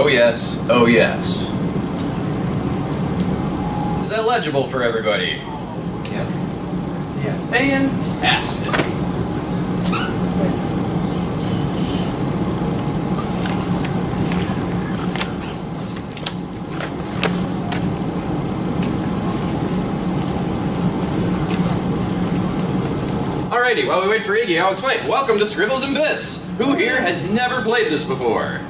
Oh yes, oh yes. Is that legible for everybody? Yes. Yes. Fantastic. Alrighty, while we wait for Iggy, I'll explain. Welcome to Scribbles and Bits. Who here has never played this before?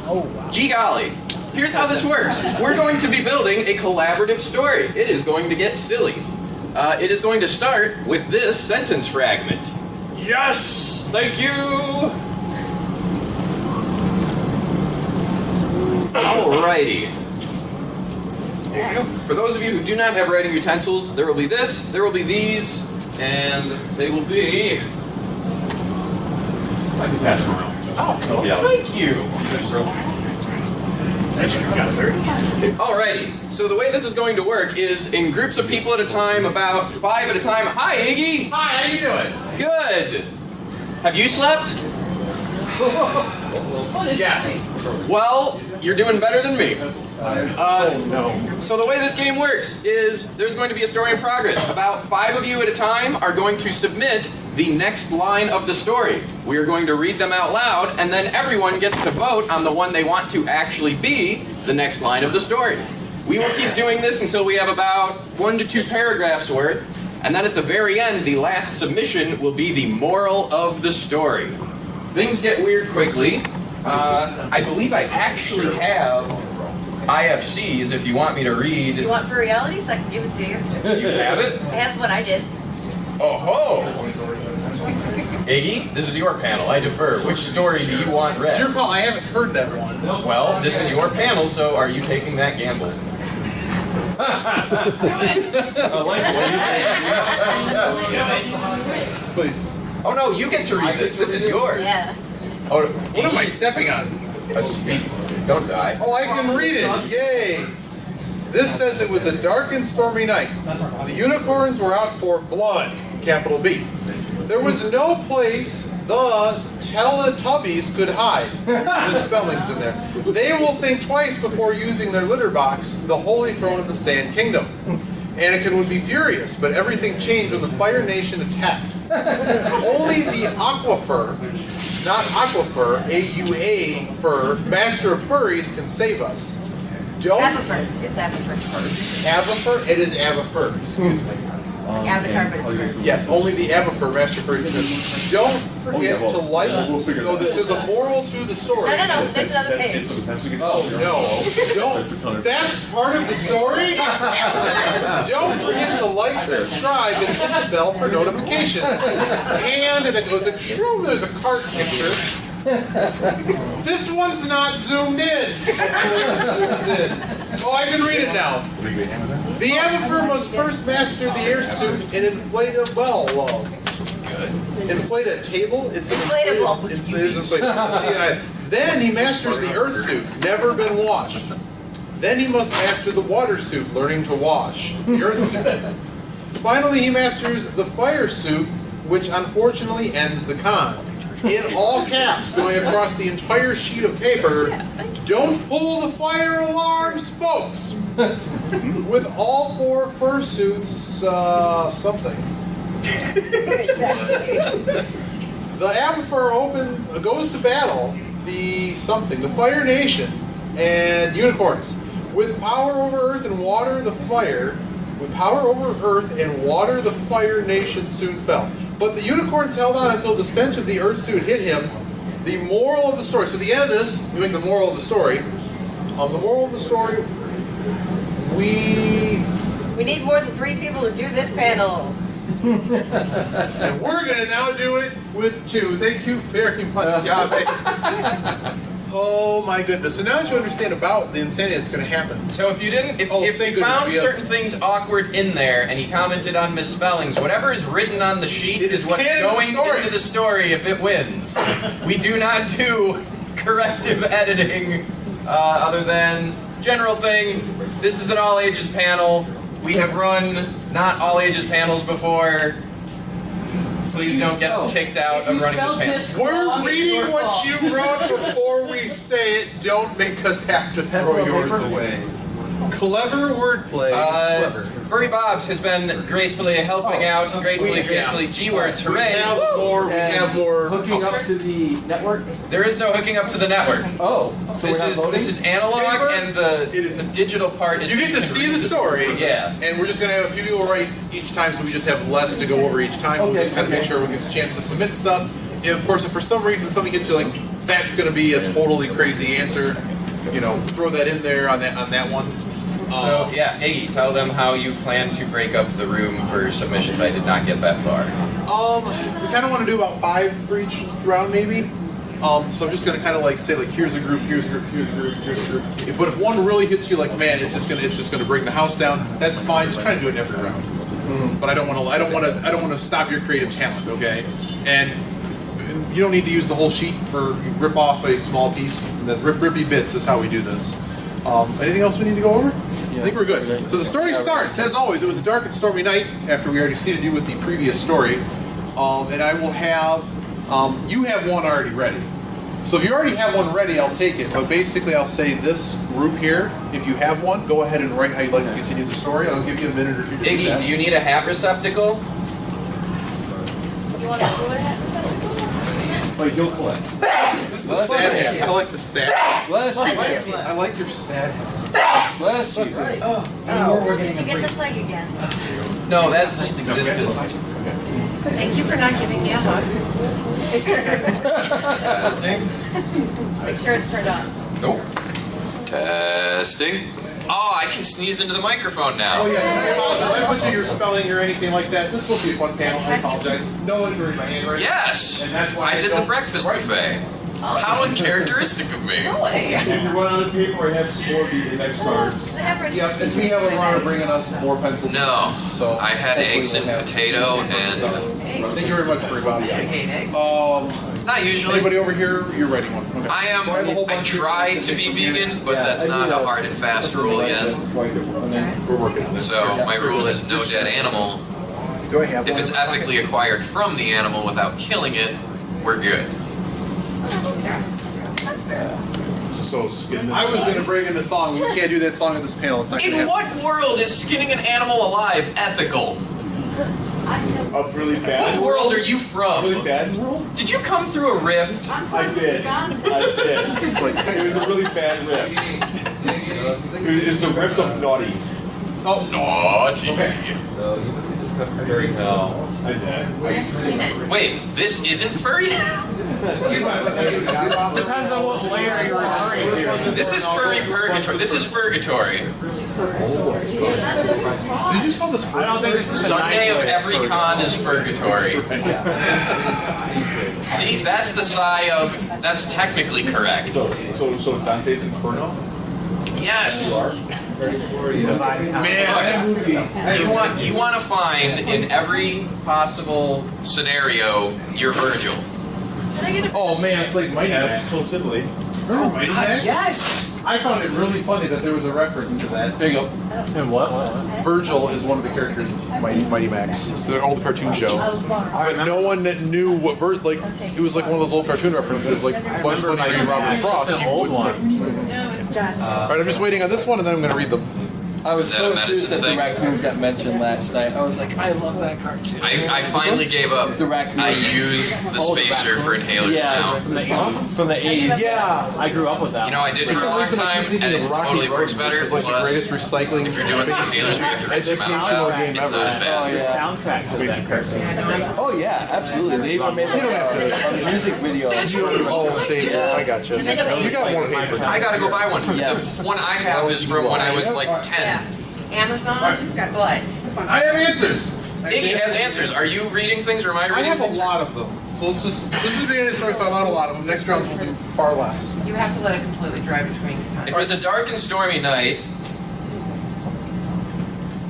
Oh, wow. Gee golly. Here's how this works. We're going to be building a collaborative story. It is going to get silly. It is going to start with this sentence fragment. Yes! Thank you! Alrighty. For those of you who do not have writing utensils, there will be this, there will be these, and they will be... I can pass them around. Oh, thank you! Alrighty, so the way this is going to work is in groups of people at a time, about 5 at a time. Hi, Iggy! Hi, how you doing? Good! Have you slept? Yes. Well, you're doing better than me. No. So the way this game works is there's going to be a story in progress. About 5 of you at a time are going to submit the next line of the story. We are going to read them out loud, and then everyone gets to vote on the one they want to actually be the next line of the story. We will keep doing this until we have about 1 to 2 paragraphs worth, and then at the very end, the last submission will be the moral of the story. Things get weird quickly. I believe I actually have IFCs if you want me to read. You want for realities? I can give it to you. Do you have it? I have what I did. Oh ho! Iggy, this is your panel. I defer. Which story do you want It's your read? call. I haven't heard that one. Well, this is your panel, so are you taking that gamble? Please. Oh no, you get to read this. This is yours. Yeah. Oh, What am I stepping on? a speak. Don't die. Oh, I can read it. Yay. This says it was a dark and stormy night. The unicorns were out for blood, capital B. There was no place the Teletubbies could hide. There's spellings in there. They will think twice before using their litter box, the holy throne of the Sand Kingdom. Anakin would be furious, but everything changed when the Fire Nation attacked. Only the Aquifer, not Aquifer, A-U-A, fur, master of furries can save us. Don't... Avatar. It's Avatar. Avatar? It is Avatar, excuse me. Like Avatar, but it's fur. Yes, only the Avatar master furry can save. Don't forget to like... So there's a moral to the story. No. There's another page. Oh, no. Don't. That's part of the story? Don't forget to like, subscribe, and hit the bell for notification. And it goes, there's a cart picture. This one's not zoomed in. Oh, I can read it now. The Avatar must first master the air suit and inflate a inflate a table? It's Inflatable. inflatable. Then he masters the earth suit, never been washed. Then he must master the water suit, learning to wash. The earth suit. Finally, he masters the fire suit, which unfortunately ends the con. In all caps, going across the entire sheet of paper, don't pull the fire alarms, folks! With all 4 fursuits, something. The Avatar goes to battle the Fire Nation and unicorns. With power over earth and water, the Fire Nation soon fell. But the unicorns held on until the stench of the earth suit hit him. The moral of the story. So the end of this, we make the moral of the story. The moral of the story, we need more than 3 people to do this panel. And we're going to now do it with 2. Thank you very much, Yabe. Oh my goodness. So now that you understand about the insanity that's going to happen. So if you didn't, if you found certain things awkward in there and he commented on misspellings, whatever is written on the sheet is what's going into the story if it wins. We do not do corrective editing other than general thing. This is an all ages panel. We have run not all ages panels before. Please don't get us kicked out of running this panel. We're reading what you wrote before we say it. Don't make us have to throw yours away. Clever wordplay. Clever. Furry Bob's has been gracefully helping out, gracefully G-words, hooray! We have more. Hooking up to the network? There is no hooking up to the network. Oh, so we're not voting? This is analog, and the digital part is. You get to see the story. Yeah. And we're just going to have a few people write each time, so we just have less to go over each time. We'll just kind of make sure everyone gets a chance to submit stuff. And of course, if for some reason something gets you like, that's going to be a totally crazy answer, you know, throw that in there on that one. So yeah, Iggy, tell them how you plan to break up the room for submissions. I did not get that far. We kind of want to do about 5 for each round, maybe. So I'm just gonna kind of like say like, here's a group, here's a group, here's a group, here's a group. But if one really hits you like, man, it's just gonna bring the house down. That's fine. Just try to do it in every round. But I don't want to stop your creative talent, okay? And you don't need to use the whole sheet for rip off a small piece. The rippy bits is how we do this. Anything else we need to go over? I think we're good. So the story starts, as always, it was a dark and stormy night after we already seated you with the previous story. And I will have, you have one already ready. So if you already have one ready, I'll take it. But basically I'll say this group here, if you have one, go ahead and write how you'd like to continue the story. I'll give you a minute or two to do that. Iggy, do you need a hat receptacle? You want a cooler hat receptacle? But you'll collect. This is a sad hat. I like the sad hat. Bless you. I like your sad hat. Bless you. Did you get the plague again? No, that's just existence. Thank you for not giving me a hug. Make sure it's turned on. Nope. Testing. Oh, I can sneeze into the microphone now. Oh yeah, sorry about that. I butcher your spelling or anything like that. This will be a fun panel. I apologize. No one read my handwriting. Yes! And that's why I did the breakfast buffet. How uncharacteristic of me. No way. If you run out of paper, I have score be the next cards. Yes, and we have a runner bringing us more pencils. No. So I had eggs and potato and... thank you very much for Not usually. Anybody over here? You're writing one. Okay. I am. So have a whole I bunch try of- to be vegan, but that's not a hard and fast rule yet. We're working on this. So my rule is no dead animal. Do I have If one? it's ethically acquired from the animal without killing it, we're good. That's fair. So skin I was going to bring in the song. We can't do that song at this panel. It's not going to In happen. what world is skinning an animal alive ethical? Up really bad. What world are you Really from? bad world? Did you come through a rift? I did. It was a really bad riff. It's the riff of naughty. Oh, Naughty. Okay. So you must have discussed furry hell. I did. Wait, this isn't furry? Depends on what layer you're referring to. This is furry purgatory. This is purgatory. Did you spell this? I don't think this is Sunday of every con is purgatory. See, that's the sigh of. That's technically correct. So Dante's Inferno? Yes. Man, Look, you want to find in every possible scenario your Virgil. Oh man, it's like Mighty Yeah, Max. so Italy. Remember Mighty Max? Yes. I found it really funny that there was a reference to that. There you go. And what? Virgil is one of the characters in Mighty Max. It's an old cartoon show. But no one that knew what it was like one of those old cartoon references, like Bugs Bunny and Robert Frost. It's an old one. No, it's Josh. Alright, I'm just waiting on this one and then I'm going to read them. I was Is that so a medicine enthused that thing? the raccoons got mentioned last night. I was like, I love that cartoon. I finally gave up. The raccoon. I use the spacer for inhalers Yeah, now. From the 80s. From the 80s. Yeah! I grew up with that. You know, I did for a long time, and it totally works better. It's like the greatest Plus, recycling. if you're doing inhalers, we have to rinse your mouth Educational out. game It's not ever. as Oh, bad. The yeah. soundtrack to that cartoon. Oh, yeah, absolutely. They even made like a music video. Oh, save it. I got you. You got more paper. I gotta go buy one. Yes. The one I have is from when I was like 10. Yeah. Amazon, who's got blood? I have answers! Iggy has answers. Are you reading things or am I I reading have a things? lot of them. So let's just, this is the beginning of the story, so I want a lot of them. Next round will be far less. You have to let it completely dry between It times. was a dark and stormy night.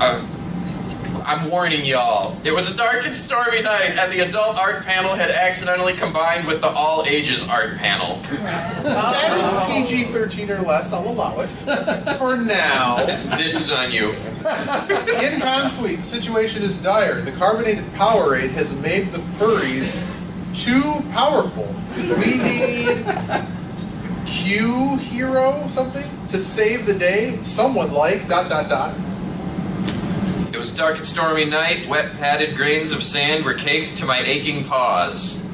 I I'm warning y'all. It was a dark and stormy night, and the adult art panel had accidentally combined with the all ages art panel. That is PG-13 or less, I'll allow it. For now. This is on you. In Consuite, the situation is dire. The carbonated Powerade has made the furries too powerful. We need Q hero something to save the day. Someone like ... It was a dark and stormy night. Wet padded grains of sand were caked to my aching paws.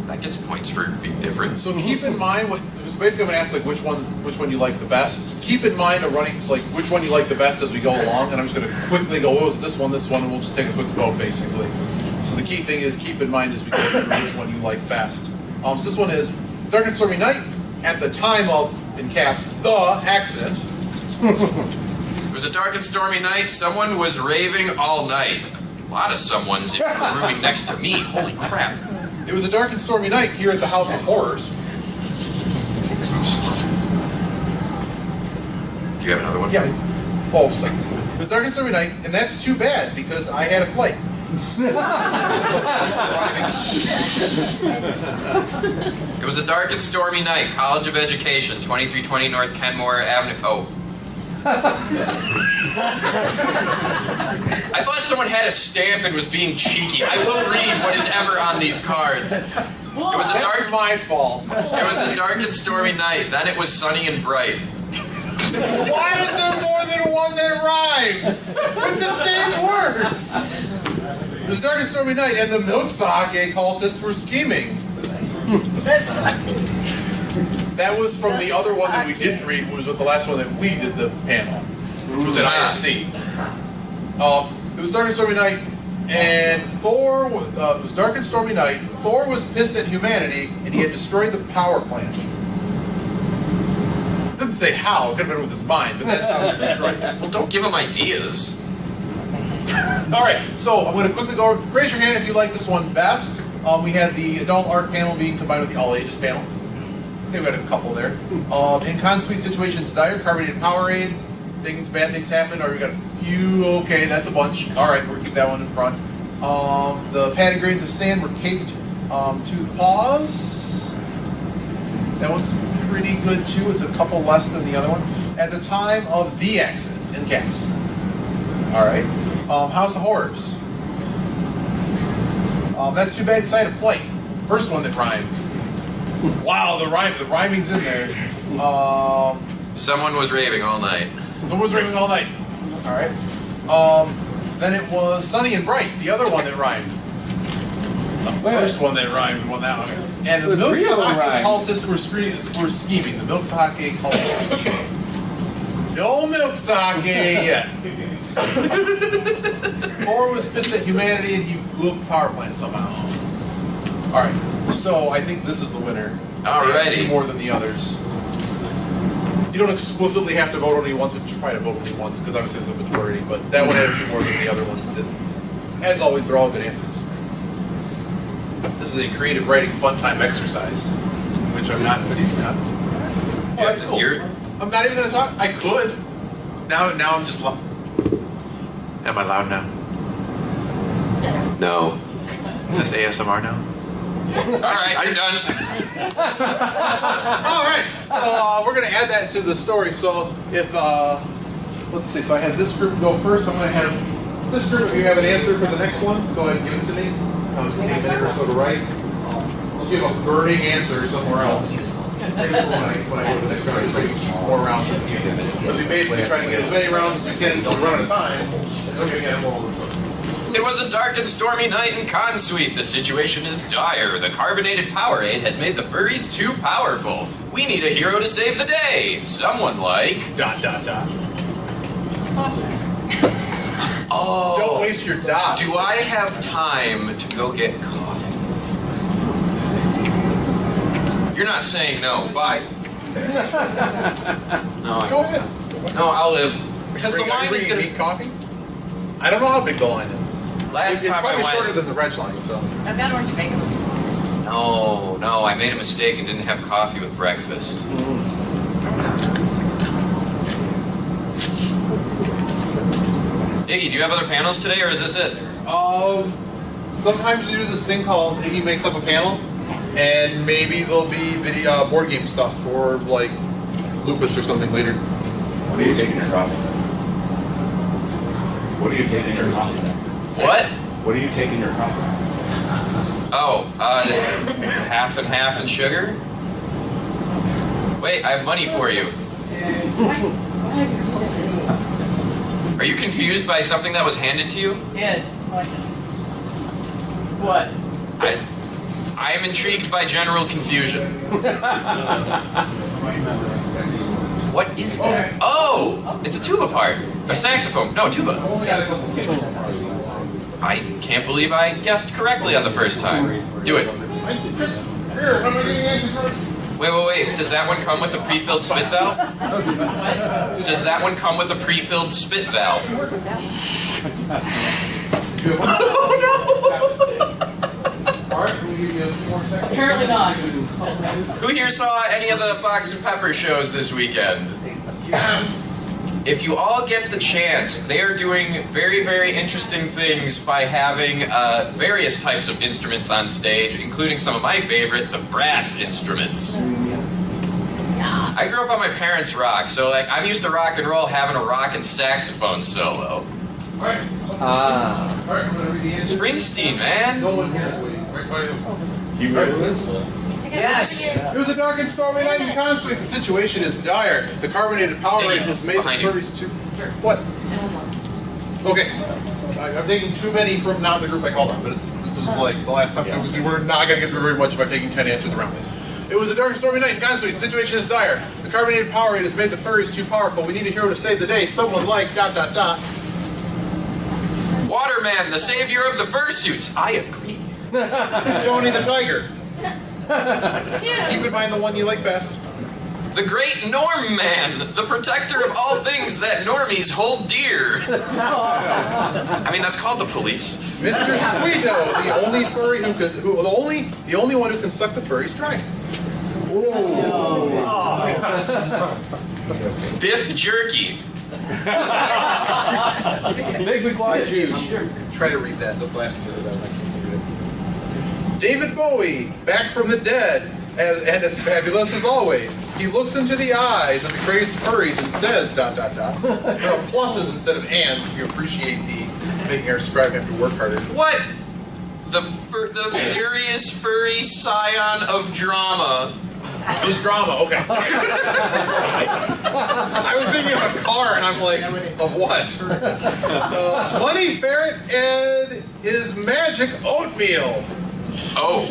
That gets points for being different. So keep in mind what. So basically, I'm gonna ask like which one you like the best. Keep in mind a running like which one you like the best as we go along, and I'm just gonna quickly go. Oh, is it this one, and we'll just take a quick vote basically. So the key thing is keep in mind as we go through which one you like best. So this one is dark and stormy night at the time of, in caps, the accident. It was a dark and stormy night. Someone was raving all night. A lot of someone's in the rooming next to me. Holy crap. It was a dark and stormy night here at the House of Horrors. Do you have another one? Yeah. Oh, so it was dark and stormy night, and that's too bad because I had a flight. It was a dark and stormy night. College of Education, 2320 North Kenmore Avenue. Oh. I thought someone had a stamp and was being cheeky. I will read what is ever on these cards. It was a That's dark. my fault. It was a dark and stormy night. Then it was sunny and bright. Why is there more than one that rhymes with the same words? It was a dark and stormy night, and the milk sake cultists were scheming. That was from the other one that we didn't read, which was the last one that we did the panel, which was at IRC. It was dark and stormy night, and Thor. It was dark and stormy night. Thor was pissed at humanity, and he had destroyed the power plant. It didn't say how. It could have been with his mind, but that's how it was destroyed. Well, don't give them ideas. All right, so I'm going to quickly go. Raise your hand if you like this one best. We had the adult art panel being combined with the all ages panel. Okay, we got a couple there. In Consuite situations, dire, carbonated Powerade, bad things happen, or we got a few. Okay, that's a bunch. All right, we'll keep that one in front. The padded grains of sand were caked to the paws. That one's pretty good too. It's a couple less than the other one. At the time of the accident, in caps. All right. House of Horrors. That's too bad because I had a flight. First one that rhymed. Wow, the rhyming's in there. Someone was raving all night. Someone was raving all night. All right. Then it was sunny and bright. The other one that rhymed. The first one that rhymed won that one. And the milk sake cultists were scheming. The milk sake cultists were scheming. No milk sake yet. Thor was pissed at humanity and he blew up the power plant somehow. All right. So I think this is the winner. Alrighty. More than the others. You don't explicitly have to vote only once, but try to vote only once because obviously there's a majority. But that one had a few more than the other ones did. As always, they're all good answers. This is a creative writing fun time exercise, which I'm not. But he's not. Oh, that's cool. I'm not even going to talk. I could. Now I'm just. Am I loud now? No. Is this ASMR now? All right, you're done. All right. So we're going to add that to the story. So if let's see. So I had this group go first. I'm going to have this group. If you have an answer for the next one, go ahead and give it to me. A minute or so to write. Unless you have a burning answer somewhere else. When I go to the next round, try to keep more rounds at the end. But we basically try to get as many rounds as we can until we run out of time. And then we get all this stuff. It was a dark and stormy night in Consuite. The situation is dire. The carbonated Powerade has made the furries too powerful. We need a hero to save the day. Someone like... ... Oh. Don't waste your dots. Do I have time to go get coffee? You're not saying no. Bye. No, Go ahead. No, I'll live. Because the line is going to... coffee? I don't know how big the line is. Last It's time probably I went... shorter than the red line, so. I've got orange bacon. No, I made a mistake and didn't have coffee with breakfast. Iggy, do you have other panels today, or is this it? Sometimes we do this thing called Iggy makes up a panel, and maybe there'll be video board game stuff or like Lupus or something later. What are you taking your coffee? What are you taking your coffee? What? What are you taking your coffee? Oh, half and half in sugar? Wait, I have money for you. Are you confused by something that was handed to you? Yes. What? I am intrigued by general confusion. What is that? Oh! It's a tuba part. A saxophone. No, tuba. I can't believe I guessed correctly on the first time. Do it. Wait. Does that one come with a pre-filled spit valve? Does that one come with a pre-filled spit valve? Apparently not. Who here saw any of the Fox and Pepper shows this weekend? If you all get the chance, they are doing very, very interesting things by having various types of instruments on stage, including some of my favorite, the brass instruments. I grew up on my parents' rock, so like I'm used to rock and roll having a rockin' saxophone solo. Springsteen, man. You ready for this? Yes. It was a dark and stormy night in Conswick. The situation is dire. The carbonated Powerade has made the Behind you. furries too. What? Okay. I'm taking too many from not the group I called on, but this is like the last time. Because we're not going to get through very much if I'm taking 10 answers around. It was a dark and stormy night in Conswick. The situation is dire. The carbonated Powerade has made the furries too powerful. We need a hero to save the day. Someone like ... Waterman, the savior of the fursuits. I agree. Tony the Tiger. Keep in mind the one you like best. The great Norm Man, the protector of all things that normies hold dear. I mean, that's called the police. Mr. Squeeto, the only furry the only one who can suck the furries dry. Biff Jerky. Make me quiet. Try to read that. The last bit of that. David Bowie, back from the dead, and as fabulous as always. He looks into the eyes of the crazed furries and says ... There are pluses instead of ands if you appreciate the making our scribe have to work harder. What? The furious furry scion of drama. It was drama, okay. I was thinking of a car, and I'm like, of what? Money Ferret and his magic oatmeal. Oh.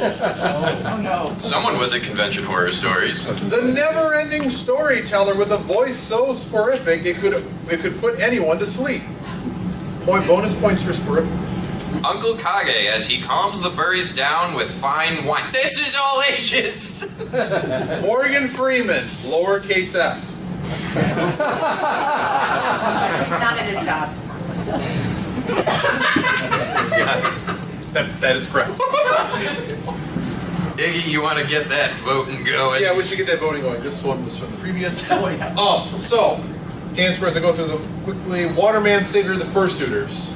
Oh no. Someone was at Convention Horror Stories. The never-ending storyteller with a voice so sporific it could put anyone to sleep. Bonus points for sporific. Uncle Kage, as he calms the furries down with fine wine. This is all ages! Morgan Freeman, lowercase f. He sounded his dad. Yes, that is correct. Iggy, you want to get that voting going? Yeah, we should get that voting going. This one was from the previous. So, hands first, I go through them quickly. Waterman, Savior of the Fursuiters.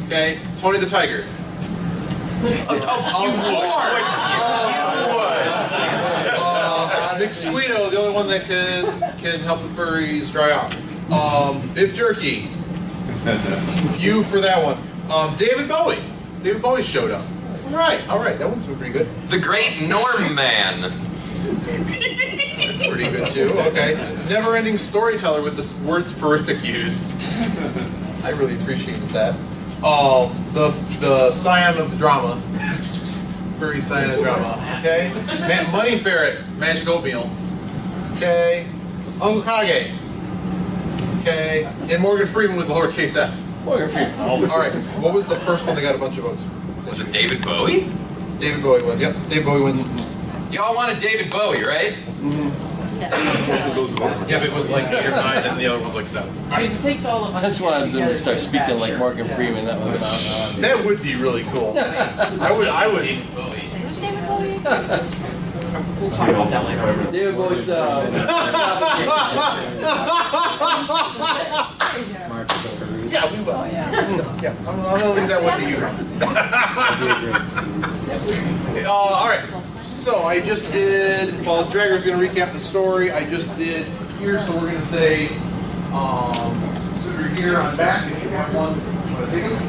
Okay, Tony the Tiger. McSqueedo, the only one that can help the furries dry off. Biff Jerky. Few for that one. David Bowie. David Bowie showed up. All right, that one's pretty good. The great Norm Man. That's pretty good too. Okay. Never-ending storyteller with the word sporific used. I really appreciated that. The scion of drama. Furry scion of drama. Okay. Money Ferret, magic oatmeal. Okay. Uncle Kage. Okay. And Morgan Freeman with the lowercase f. Morgan Freeman. All right. What was the first one that got a bunch of votes? Was it David Bowie? David Bowie was. Yep. David Bowie wins. Y'all wanted David Bowie, right? Yeah, but it was like 8 or 9, and the other was like 7. I mean, it takes all of us. I just wanted them to start speaking like Morgan Freeman. That would That would be really cool. I would. Who's David Bowie? We'll talk about that later. David Bowie style. Yeah, we will. Yeah, I'm gonna leave that one to you. All right. So I just did. While Dragger's gonna recap the story, I just did here. So we're gonna say, Suitor here on back. If you have one, you want to take them?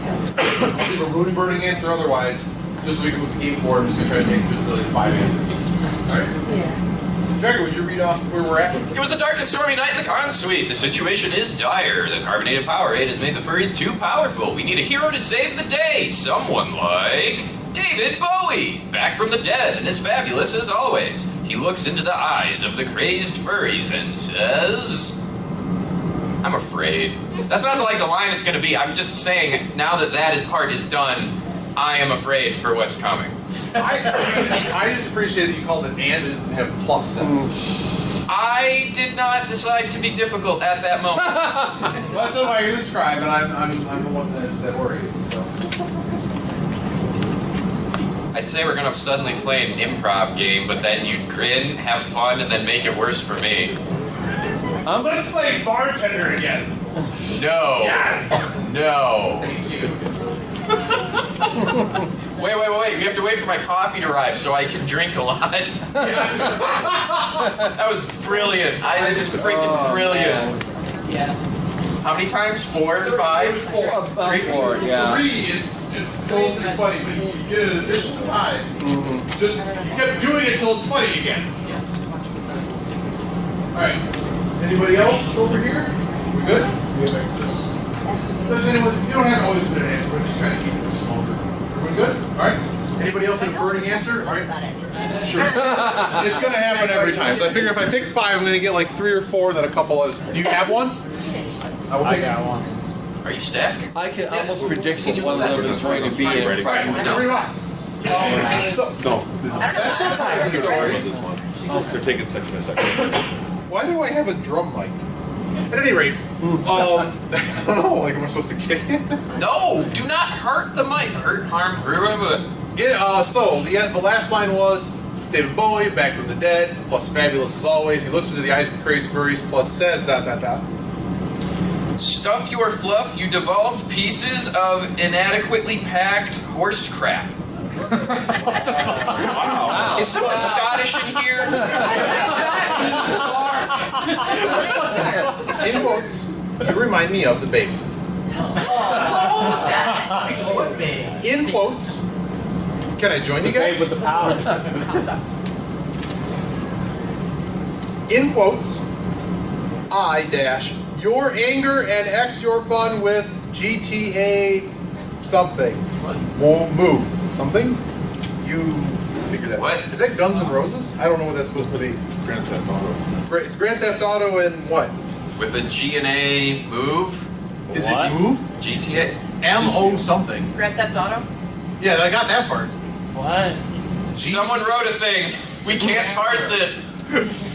I'll leave a rune burning answer otherwise, just so we can move the game forward. I'm just gonna try to take just really 5 answers. All right. Yeah. Dragger, would you read off where we're at? It was a dark and stormy night in the con suite. The situation is dire. The carbonated Powerade has made the furries too powerful. We need a hero to save the day. Someone like David Bowie, back from the dead and as fabulous as always. He looks into the eyes of the crazed furries and says, I'm afraid. That's not like the line it's going to be. I'm just saying, now that part is done, I am afraid for what's coming. I just appreciate that you called it and didn't have plus sense. I did not decide to be difficult at that moment. Well, that's why you're the scribe, and I'm the one that worries. So. I'd say we're gonna suddenly play an improv game, but then you'd grin, have fun, and then make it worse for me. Let's play bartender again. No. Yes. No. Wait. We have to wait for my coffee to arrive so I can drink a lot. That was brilliant. I just freaking brilliant. Yeah. How many times? 4, 5? 4. About 4, yeah. 3 is still funny, but you get an additional time. Just you kept doing it till it's funny again. All right. Anybody else over here? We good? If there's anyone, you don't have to always sit and answer. We're just trying to keep it smaller. Everyone good? All right. Anybody else have a burning answer? All right. Sure. It's gonna happen every time. So I figure if I pick 5, I'm gonna get like 3 or 4. Then a couple of. Do you have one? I will take that one. Are you stacking? I can almost predict what one of those is going to be in All right. front. Everybody else. No. That's the story. This one. They're taking section by section. Why do I have a drum mic? At any rate, I don't know, like, am I supposed to kick it? No! Do not hurt the mic. Hurt, harm, whoever. Yeah, so, the last line was, it's David Bowie, back from the dead, plus fabulous as always. He looks into the eyes of the crazy furries, plus says, ... Stuff your fluff, you devolved pieces of inadequately packed horse crap. Wow. Is someone Scottish in here? In quotes, you remind me of the baby. In quotes, can I join you Babe guys? with the power. In quotes, I dash your anger and X your fun with GTA something. Move. Something? You figure that out. What? Is that Guns N' Roses? I don't know what that's supposed to be. Grand Theft Auto. It's Grand Theft Auto and what? With a G and A move? Is What? it Move? GTA? M-O something. Grand Theft Auto? Yeah, I got that part. What? Someone wrote a thing. We can't parse it.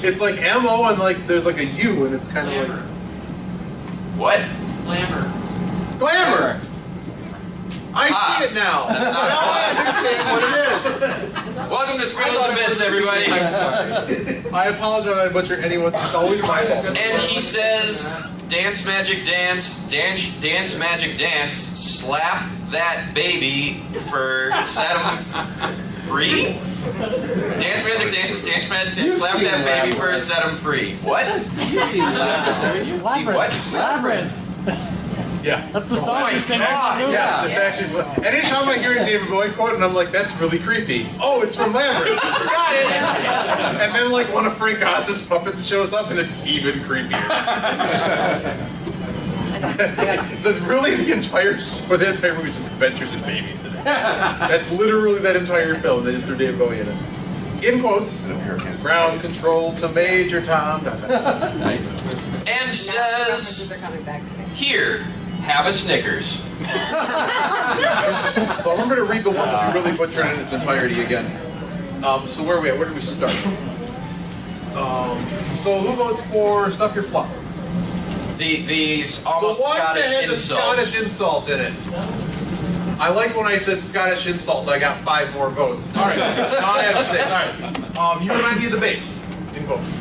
It's like M-O and like there's like a U and it's kind of like... What? It's glamour. Glamour! I see it now! That's not Now I understand what it is! Welcome to Scribbles and Bits, everybody. I apologize if I butcher anyone. It's always my fault. And he says, dance magic dance, dance magic dance, slap that baby for set him free? Dance magic dance, slap that baby for set him free. What? See what? Labyrinth. Yeah. That's the song you sing in the movie. Yes, it's actually. Anytime I hear a David Bowie quote and I'm like, that's really creepy. Oh, it's from Labyrinth. Got it. And then like one of Frank Oz's puppets shows up and it's even creepier. Really, the entire movie is just Adventures in Babysitting. That's literally that entire film. They just threw David Bowie in it. In quotes, ground control to Major Tom. Nice. And says, They're coming back to me. here, have a Snickers. So remember to read the one that we really butchered in its entirety again. So where are we at? Where do we start? So who votes for Stuff Your Fluff? These The almost one Scottish that had the insult. Scottish insult in it. I like when I said Scottish insult. I got 5 more votes. All right, now I have 6. All right, you remind me of the babe. In votes.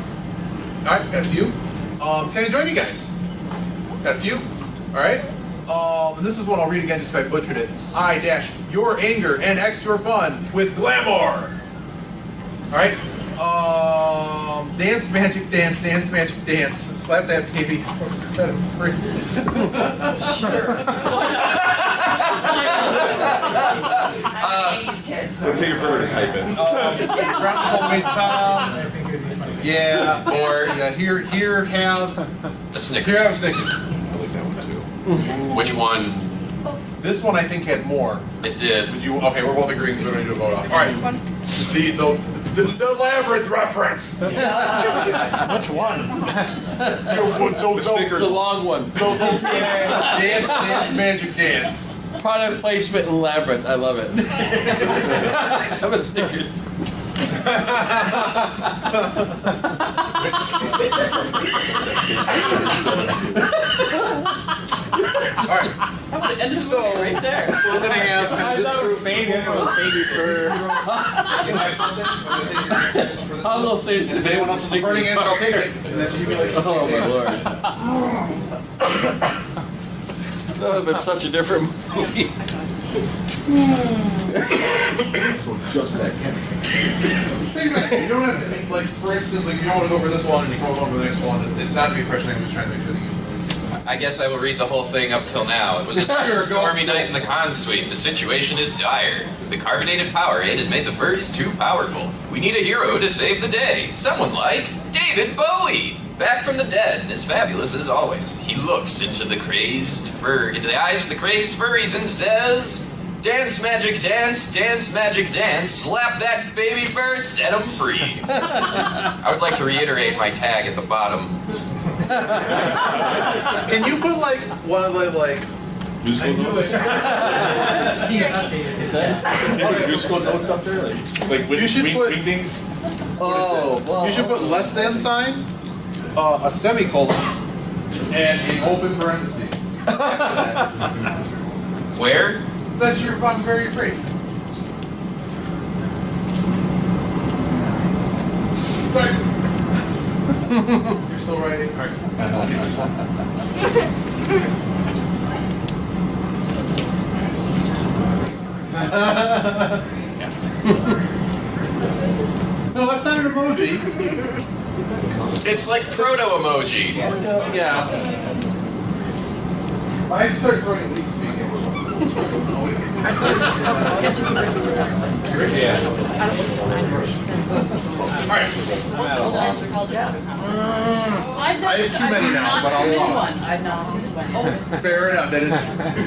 All right, got a few. Can I join you guys? Got a few. All right. And this is one I'll read again just if I butchered it. I dash your anger and X your fun with glamour. All right. Dance magic dance, dance magic dance. Slap that baby, set him free. So take it further to type it. Ground homemade Tom. Yeah. Or Yeah. Here have a here Snickers. have Snickers. I like that one too. Which one? This one I think had more. It did. Would you? Okay, we're both agreeing, so we don't need to vote on. All right. The labyrinth reference. Which one? The long one. Dance, magic dance. Product placement in Labyrinth. I love it. Have a Snickers. All right. That would have ended the So- movie right there. So we're gonna have I thought it was baby. It was baby fur. You guys something? I'm gonna take your answers for this I'll one. go save If anyone else is a burning answer, I'll take it. And then you can like. Oh my lord. That would have been such a different movie. Just that. Think about it. You don't have to make, like, for instance, like, you don't want to go for this one and you go over the next one. It's not to be pressuring, I'm just trying to make sure that you. I guess I will read the whole thing up till now. It was a dark Sure, and go. stormy night in the con suite. The situation is dire. The carbonated Powerade has made the furries too powerful. We need a hero to save the day. Someone like David Bowie. Back from the dead and as fabulous as always. He looks into the eyes of the crazed furries and says, "Dance magic dance, dance magic dance, slap that baby first, set him free." I would like to reiterate my tag at the bottom. Can you put, like, one of the, like. Musical notes. Musical notes up there, like You should wing, put- wingdings. Oh, well. You should put less than sign, a semicolon, and an open parentheses. Where? That's your, I'm very free. Sorry. You're still writing? Alright. I'll do this one. No, that's not an emoji. It's like proto-emoji. Yeah. I just started throwing leaks speaking. Alright. Sometimes we called it out. I've I have too many now, but I'll seen allow it. one. I've not seen one. Fair enough, that is.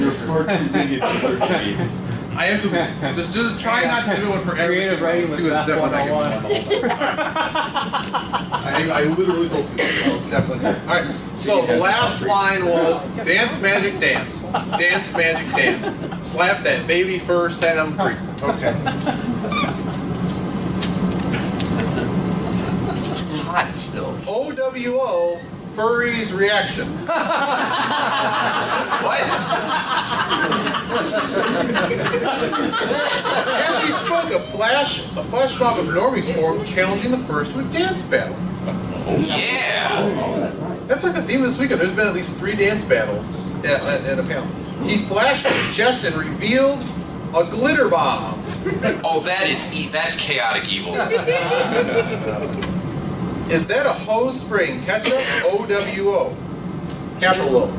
You're far too big. I am to just try not to do one for every Creative single writing one. was See what's not definitely not 101. gonna be I literally told you. So definitely. Alright, so the last line was dance magic dance. Dance magic dance. Slap that baby first, set him free. Okay. It's hot still. OWO, furries reaction. What? As he spoke, a flash mob of normies formed, challenging the first to a dance battle. Yeah. That's like the theme of this weekend. There's been at least 3 dance battles at a panel. He flashed his chest and revealed a glitter bomb. Oh, that's chaotic evil. Is that a hose spraying ketchup? OWO. Capital O.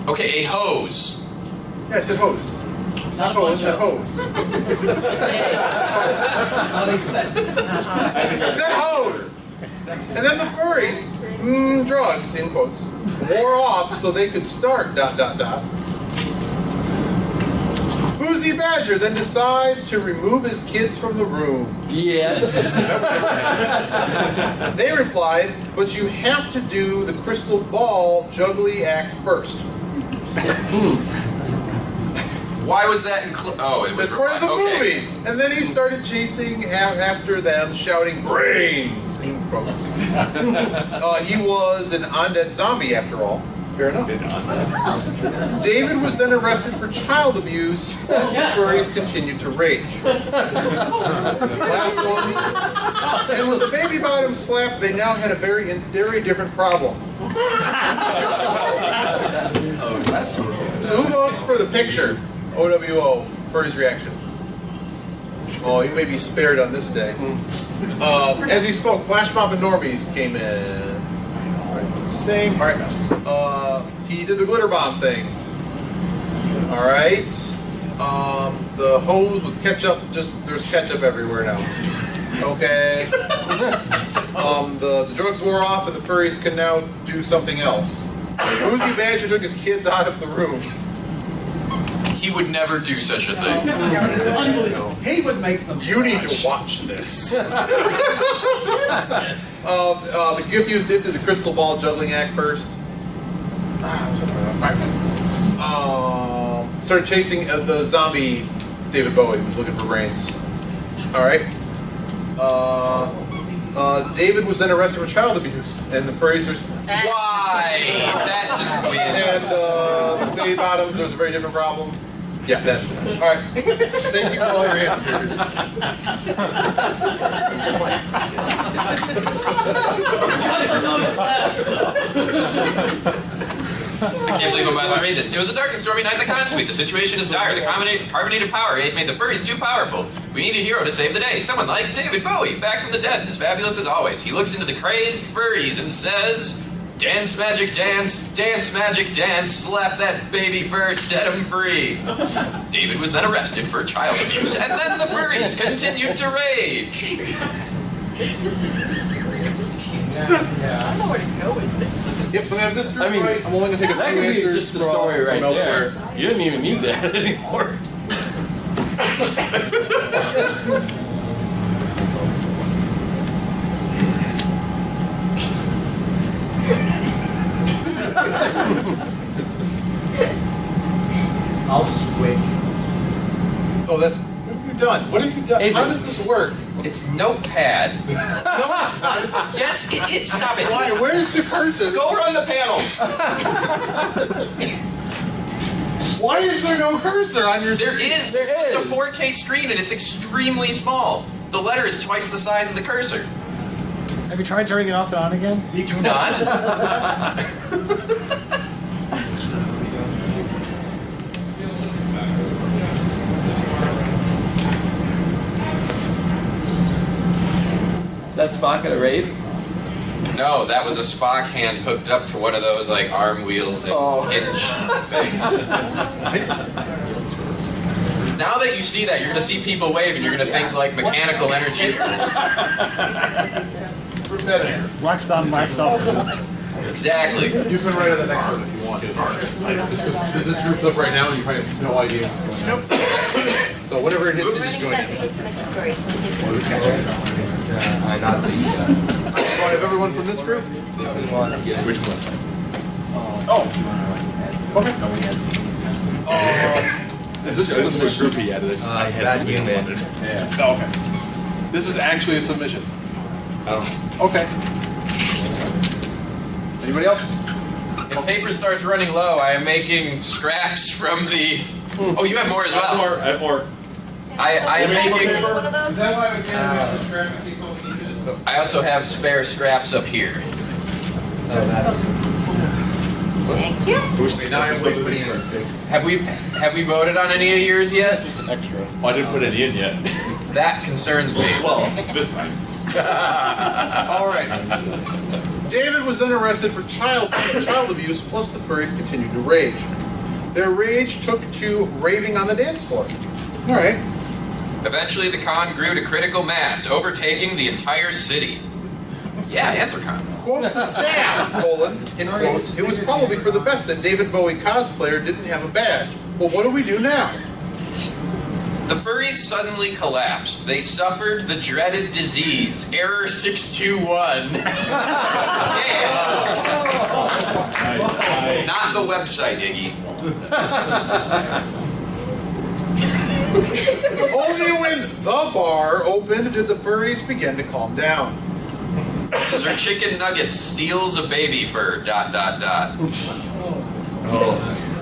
Okay, a hose. Yeah, I said hose. Not hose, I said hose. I said hose. And then the furries, drugs, in quotes, wore off so they could start, ... Boozy Badger then decides to remove his kids from the room. Yes. They replied, but you have to do the crystal ball juggly act first. Why was that included? Oh, it was That's part of the okay. movie. And then he started chasing after them, shouting, brains, in quotes. He was an undead zombie, after all. Fair enough. David was then arrested for child abuse as the furries continued to rage. Last one. And with the baby bottom slap, they now had a very different problem. So who votes for the picture? OWO, furries reaction. Oh, you may be spared on this day. As he spoke, Flash Mob and Normies came in. Same. All right. He did the glitter bomb thing. All right. The hose with ketchup. There's ketchup everywhere now. Okay. The drugs wore off, and the furries can now do something else. Woozy Badger took his kids out of the room. He would never do such a thing. Unbelievable. He would make them. You need to watch this. The gift used did the crystal ball juggling act first. Started chasing the zombie David Bowie, who was looking for brains. Alright. David was then arrested for child abuse, and the furries are... Why? That just wins. And Bay Bottoms, there's a very different problem. Yeah, that. Alright. Thank you for all your answers. I can't believe I'm about to read this. It was a dark and stormy night in the con suite. The situation is dire. The carbonated Powerade made the furries too powerful. We need a hero to save the day. Someone like David Bowie, back from the dead and as fabulous as always. He looks into the crazed furries and says, "Dance, magic, dance, slap that baby fur, set him free." David was then arrested for child abuse, and then the furries continued to rage. I don't know where to go with this. Yep, so we have this group I mean, right. I'm only going to take a That few could be answers just the from, story right from elsewhere. there. You don't even need that anymore. I'll swig. Oh, that's... What have you done? What have you done? Adrian. How does this work? It's Notepad. No, it's not. Yes, stop it. Why? Where's the cursor? Go run the panel. Why is there no cursor on your There screen? is. There It's just is. a 4K screen and it's extremely small. The letter is twice the size of the cursor. Have you tried turning it off and on again? Do not. Is that Spock at a raid? No, that was a Spock hand hooked up to one of those like arm wheels and hinge things. Now that you see that, you're gonna see people wave and you're gonna think like mechanical energy tools. Put that in here. Wax on, wax off. Exactly. You can write on the next one if you want. Just because this group's up right now and you probably have no idea what's going on. So whatever it hits, Running just join it. sentences to make the story. So So I have everyone from this group? Which one? Oh. Okay. Is this This is a which group he added. I had something unwanted. Yeah. Oh, okay. This is actually a submission. Okay. Anybody else? If paper starts running low, I am making scraps from the... Oh, you have more as well. I have more. I am making... One of those? Is that why I was handing out the scrap in case someone needed it? I also have spare scraps up here. Thank you. Now I have to put in. Have we voted on any of yours yet? Extra. Oh, I didn't put any in yet. That concerns me. Well, this time. All right. David was then arrested for child abuse, plus the furries continued to rage. Their rage took to raving on the dance floor. All right. Eventually, the con grew to critical mass, overtaking the entire city. Yeah, Anthrocon. Quote the staff, in quotes, it was probably for the best that David Bowie cosplayer didn't have a badge. Well, what do we do now? The furries suddenly collapsed. They suffered the dreaded disease, Error 621. Yeah. Not the website, Iggy. Only when the bar opened did the furries begin to calm down. Sir Chicken Nuggets steals a baby fur, ...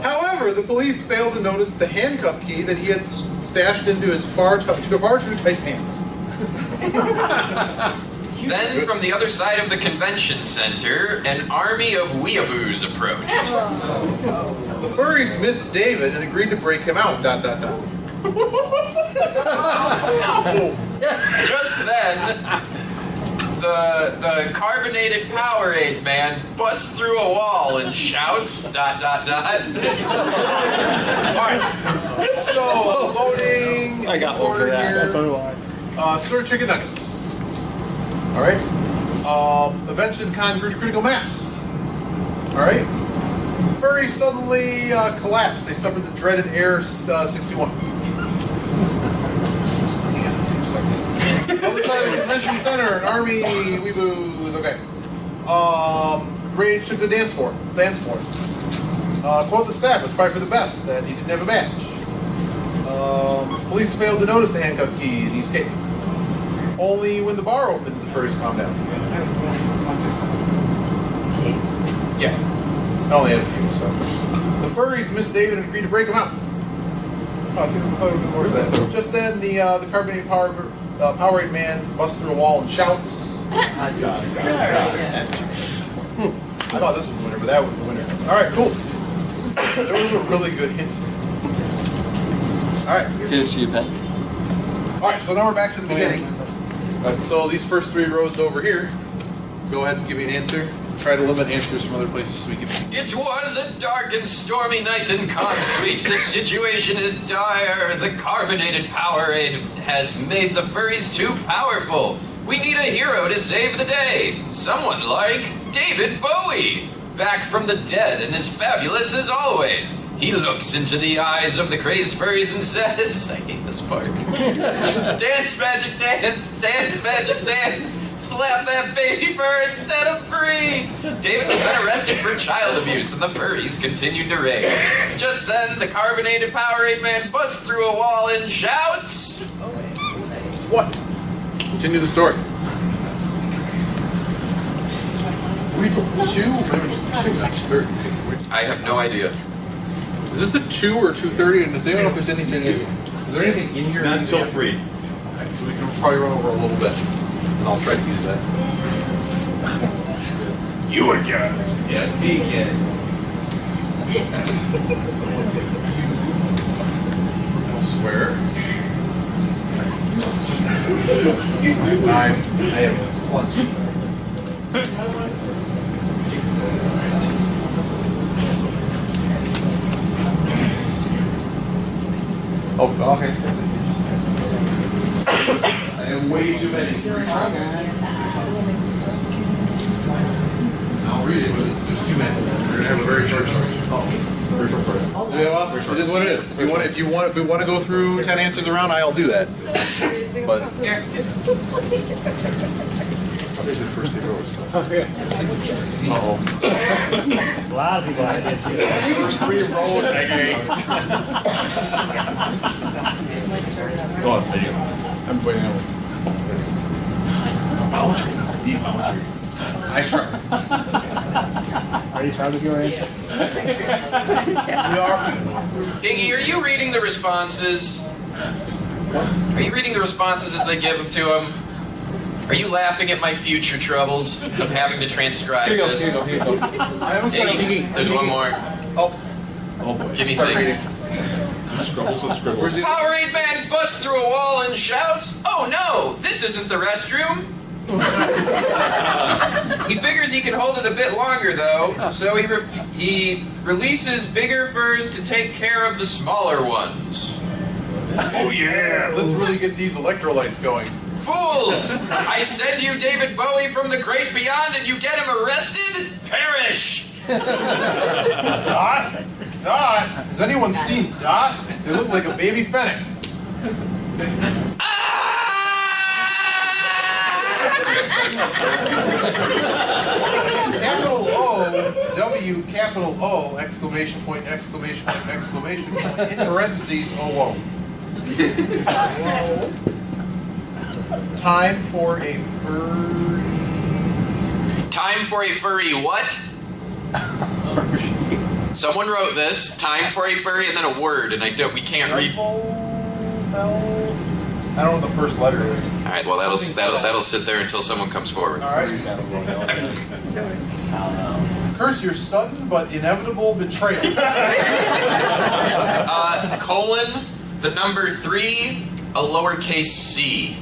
However, the police failed to notice the handcuff key that he had stashed into his far too tight pants. Then, from the other side of the convention center, an army of weeaboos approached. The furries missed David and agreed to break him out. ... Just then, the carbonated Powerade man busts through a wall and shouts ... Alright. So, loading. I got one for order that. here. So do I. Sir Chicken Nuggets. Alright. Events in Con critical mass. Alright. Furries suddenly collapsed. They suffered the dreaded Air 61. Other side of the convention center, an army weeboos. Okay. Rage took the dance floor. Quote the staff was probably for the best that he didn't have a badge. Police failed to notice the handcuff key and he escaped. Only when the bar opened did the furries calm down. Yeah. I only had a few, so. The furries missed David and agreed to break him out. Oh, I think we thought we were more for that. Just then, the carbonated Powerade man busts through a wall and shouts. I thought this was the winner, but that was the winner. All right, cool. There was a really good hint. All right. Here's your pen. All right, so now we're back to the beginning. So these first 3 rows over here, go ahead and give me an answer. Try to limit answers from other places so we can... It was a dark and stormy night in Con Suite. The situation is dire. The carbonated Powerade has made the furries too powerful. We need a hero to save the day. Someone like David Bowie. Back from the dead and as fabulous as always. He looks into the eyes of the crazed furries and says, I hate this part. Dance, magic dance, dance, magic dance. Slap that baby fur and set him free. David has been arrested for child abuse and the furries continued to rage. Just then, the carbonated Powerade man busts through a wall and shouts. What? Continue the story. We two. I have no idea. Is this the 2 or 2:30? And does anyone know if there's anything in? Is there anything in here? Not until 3. Okay, so we can probably run over a little bit, and I'll try to use that. You again. Yes, he can. I'll swear. I have plenty. Oh, okay. I have way too many. I'll read it, but there's too many. We're gonna have a very short story. Very short story. Yeah, well, it is what it is. If we want to go through 10 answers around, I'll do that. But. A lot of people I did see that. First 3 rows, Go on, there you go. I'm waiting on I try. Are you proud of your answer? We are. Iggy, are you reading the responses? Are you reading the responses as they give them to him? Are you laughing at my future troubles of having to transcribe this? I almost got Iggy, there's one more. Oh, boy. Give me start things. reading. Scribbles and scribbles. Where's the Powerade man busts through a wall and shouts, "Oh no, this isn't the restroom." He figures he can hold it a bit longer though, so he releases bigger furs to take care of the smaller ones. Oh yeah, let's really get these electrolytes going. Fools! I send you David Bowie from the great beyond and you get him arrested? Perish! Dot? Dot? Has anyone seen Dot? They look like a baby fennec. Capital O, W, capital O, exclamation point, exclamation point, exclamation point, in parentheses, O. Time for a furry. Time for a furry what? Someone wrote this. Time for a furry and then a word, and we can't read. I don't know what the first letter is. All right, well that'll sit there until someone comes forward. All right. curse your sudden but inevitable betrayal. Colon, the number 3, a lowercase c.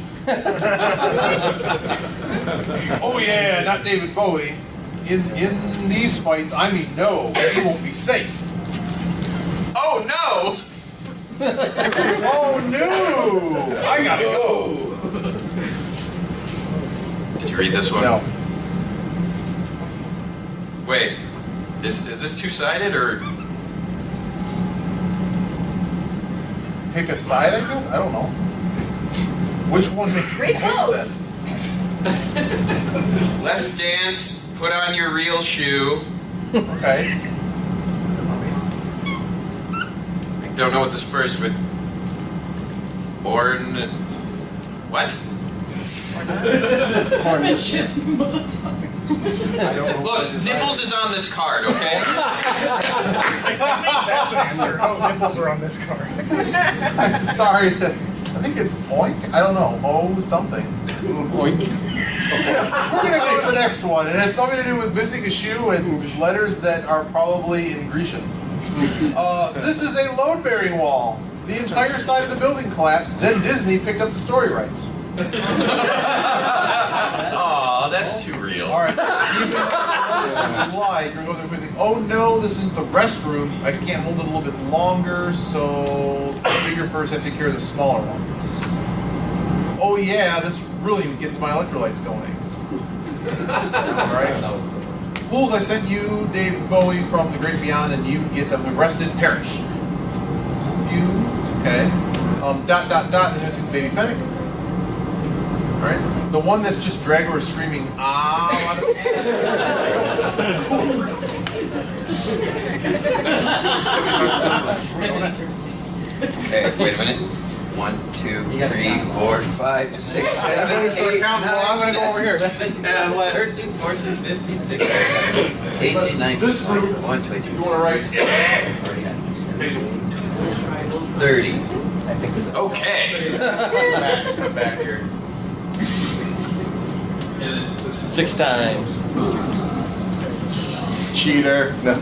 Oh yeah, not David Bowie. In these fights, I mean no, he won't be safe. Oh no! Oh no! I gotta go. Did you read this one? No. Wait, is this two-sided or? Pick a side, I guess? I don't know. Which one makes the Great most pose. sense? Let's dance, put on your real shoe. Okay. I don't know what this first would. What? I don't know. Look, nipples is on this card, okay? That's an answer. Oh, nipples are on this card. I'm sorry. I think it's oink. I don't know. Oh, something. Oink. We're gonna go to the next one. It has something to do with missing a shoe and letters that are probably in Grecian. This is a load-bearing wall. The entire side of the building collapsed. Then Disney picked up the story rights. Aw, that's too real. All right. Even if you lied, you're going to quickly. Oh no, this isn't the restroom. I can't hold it a little bit longer, so the bigger first. I take care of the smaller ones. Oh yeah, this really gets my electrolytes going. All right. Fools, I sent you Dave Bowie from the Great Beyond, and you get them arrested, perish. You, okay. And then there's Baby Fennec. All right. The one that's just Dragor screaming, ah. Okay, wait a minute. 1, 2, 3, 4, 5, 6, 7, 8, 9, I'm gonna go over here. 13, 14, 15, 16, 18, 19, 20, 21, 22, You want to write? 30. Okay. Come back here. 6 times. Cheater. No.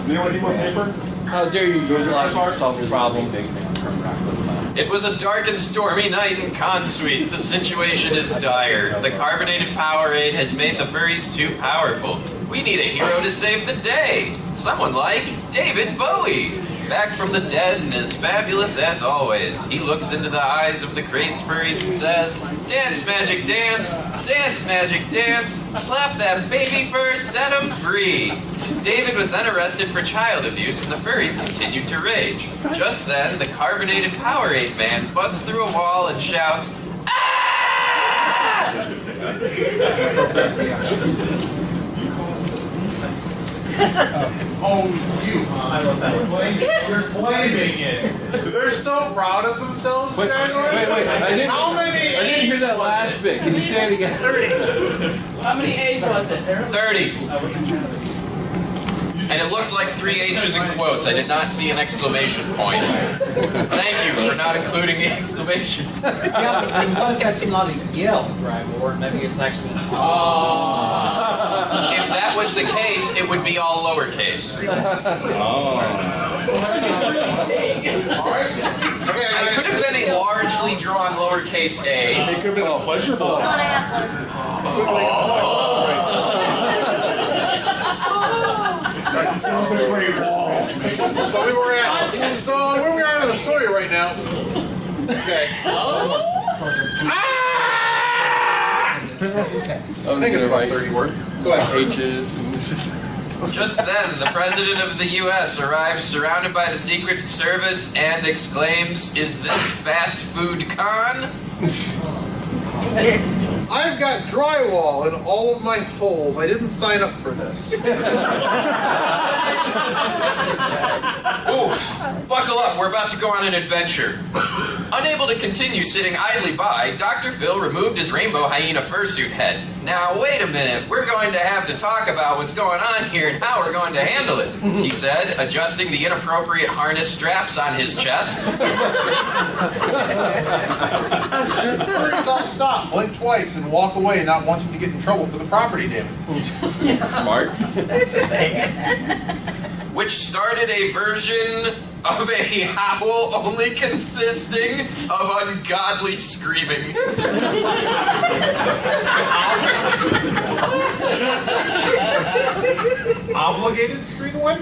Anyone need more paper? How dare you use logic to solve your problem? It was a dark and stormy night in Consuite. The situation is dire. The carbonated Powerade has made the furries too powerful. We need a hero to save the day. Someone like David Bowie. Back from the dead and as fabulous as always. He looks into the eyes of the crazed furries and says, "Dance, magic, dance. Dance, magic, dance. Slap that baby fur, set him free." David was then arrested for child abuse and the furries continued to rage. Just then, the carbonated Powerade man busts through a wall and shouts, "Ah!" Oh, you. You're claiming it. They're so proud of themselves. Wait. How many? I didn't hear that last bit. Can you say it again? 30. How many A's was it? 30. And it looked like 3 H's in quotes. I did not see an exclamation point. Thank you for not including the exclamation. Yeah, but because that's not a yell, Dragor, maybe it's actually an If that was the case, it would be all lowercase. I could have been a largely drawn lowercase a. It could have been a pleasure ball. Hold on, I have So where we're at in the story right now. Okay. I think it's about 30 words. Go ahead. H's. Just then, the president of the U.S. arrives surrounded by the Secret Service and exclaims, "Is this fast food con?" I've got drywall in all of my holes. I didn't sign up for this. Ooh, buckle up, we're about to go on an adventure. Unable to continue sitting idly by, Dr. Phil removed his rainbow hyena fursuit head. Now, wait a minute, we're going to have to talk about what's going on here and how we're going to handle it, he said, adjusting the inappropriate harness straps on his chest. Furries all stop, blink twice, and walk away, not wanting to get in trouble for the property damage. Smart. Which started a version of a howl only consisting of ungodly screaming. Obligated screen wipe?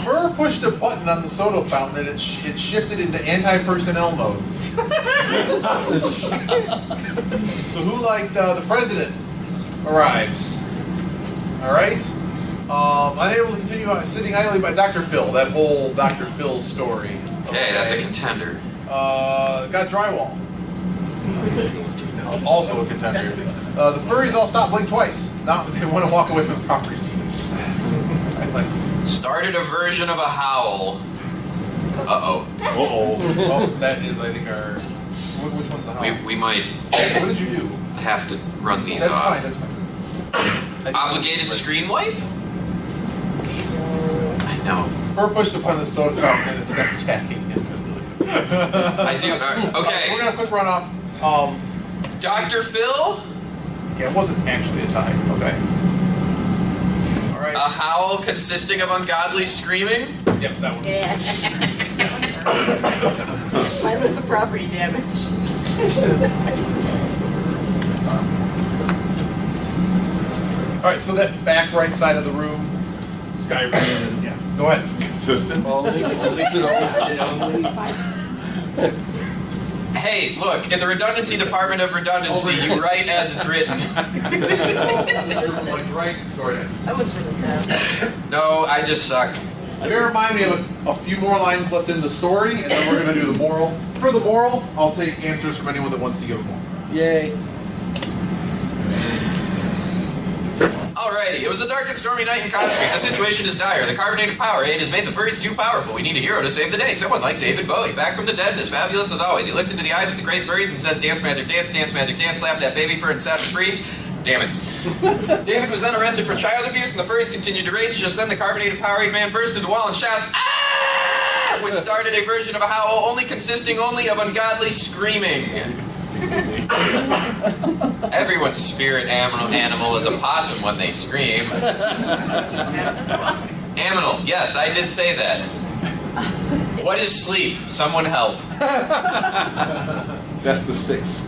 Fur pushed a button on the soda fountain and it shifted into anti-personnel mode. So who liked the president arrives? All right. Unable to continue sitting idly by Dr. Phil. That whole Dr. Phil story. Okay, that's a contender. Got drywall. Also a contender. The furries all stop, blink twice. Not they want to walk away from the property. Started a version of a howl. Uh-oh. Oh, that is, I think, our. Which one's the howl? We might What did you do? have to run these That's off. fine. That's fine. Obligated screen wipe? I know. Fur pushed upon the soda fountain and it started jacking. I do. Okay. We're gonna quick run off. Dr. Phil? Yeah, it wasn't actually a tie. Okay. All right. A howl consisting of ungodly screaming? Yep, that one. Yeah. Mine was the property damage. All right. So that back right side of the room, Skyrim. And, yeah. Go ahead. Consistent. Hey, look, in the redundancy department of redundancy, you write as it's written. Right. Go ahead. That was really sad. No, I just suck. Bear in mind, we have a few more lines left in the story, and then we're going to do the moral. For the moral, I'll take answers from anyone that wants to give a moral. Yay. Alrighty, it was a dark and stormy night in Con Street. The situation is dire. The carbonated Powerade has made the furries too powerful. We need a hero to save the day. Someone like David Bowie, back from the dead and as fabulous as always. He looks into the eyes of the Grace furries and says, dance magic dance, dance magic dance, slap that baby fur and set him free. Damn it. David was then arrested for child abuse and the furries continued to rage. Just then the carbonated Powerade man burst through the wall and shouts, "Ah!" which started a version of a howl only consisting only of ungodly screaming. Everyone's spirit animal is a possum when they scream. Aminal, yes, I did say that. What is sleep? Someone help. That's the 6.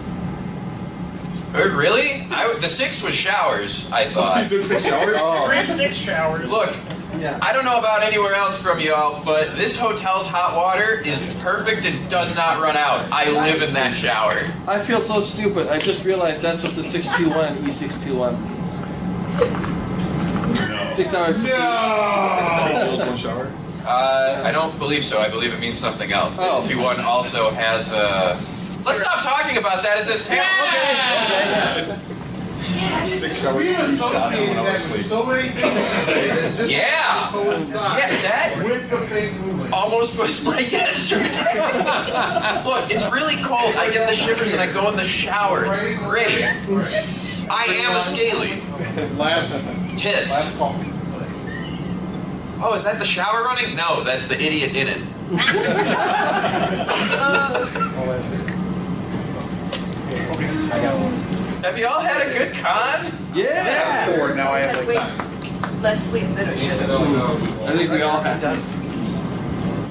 Really? The 6 was showers, I You thought. took 6 showers? Drink 6 showers. Look, I don't know about anywhere else from y'all, but this hotel's hot water is perfect and does not run out. I live in that shower. I feel so stupid. I just realized that's what the 621 E621 means. 6 hours. No! One shower? I don't believe so. I believe it means something else. Oh. 621 also has a... Let's stop talking about that at this panel. Okay. 6 showers, We 3 shots, associated 1 hour that with sleep. so many things today that just Yeah. coincide Yeah, that with the face movement. almost was my yesterday. Look, it's really cold. I get the shivers and I go in the shower. It's great. I am a scaly. Last Hiss. call. Oh, is that the shower running? No, that's the idiot in it. I got one. Have you all had a good con? Yeah. 4, now I have Wait, like 9. less sleep than I should have. I think we all have.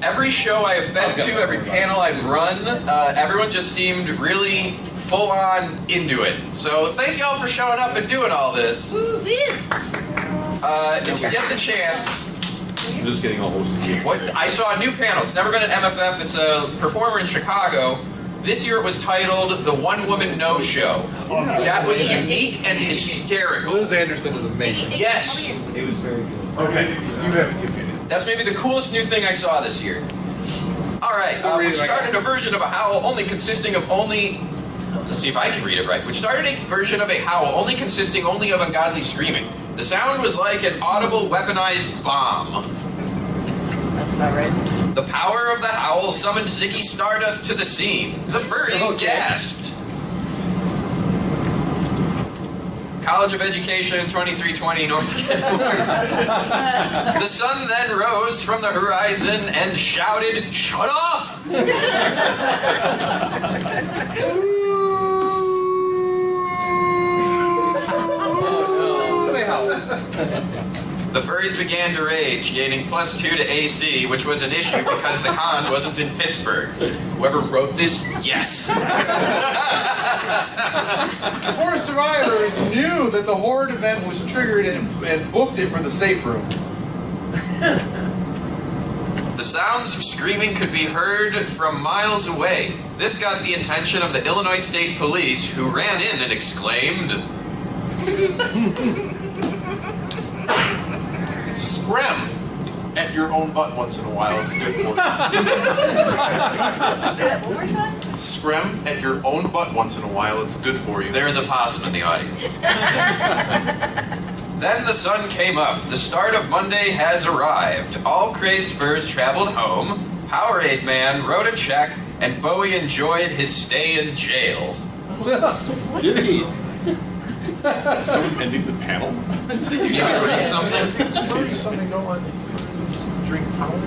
Every show I have been to, every panel I've run, everyone just seemed really full on into it. So thank y'all for showing up and doing all this. If you get the chance, I'm just getting all hosted. I saw a new panel. It's never been at MFF. It's a performer in Chicago. This year it was titled The One Woman No Show. That was unique and hysterical. Liz Anderson was amazing. Yes! It was very good. Okay, you haven't given me anything. That's maybe the coolest new thing I saw this year. Alright, we started a version of a howl only consisting of only let's see if I can read it right, which started a version of a howl consisting only of ungodly screaming. The sound was like an audible weaponized bomb. That's about right. The power of the howl summoned Ziggy Stardust to the scene. The furries gasped. College of Education, 2320 North Kenmore. The sun then rose from the horizon and shouted, "Shut up!" The furries began to rage, gaining +2 to AC, which was an issue because the con wasn't in Pittsburgh. Whoever wrote this, yes. The four survivors knew that the horde event was triggered and booked it for the safe room. The sounds of screaming could be heard from miles away. This got the attention of the Illinois State Police, who ran in and exclaimed, Scram at your own butt once in a while. It's good for you. Say that one more time. Scram at your own butt once in a while. It's good for you. There's a possum in the audience. Then the sun came up. The start of Monday has arrived. All crazed furs traveled home. Powerade Man wrote a check, and Bowie enjoyed his stay in jail. Did he? Someone ending the panel? Did you need me to read something? It's free something. Don't let furries drink power.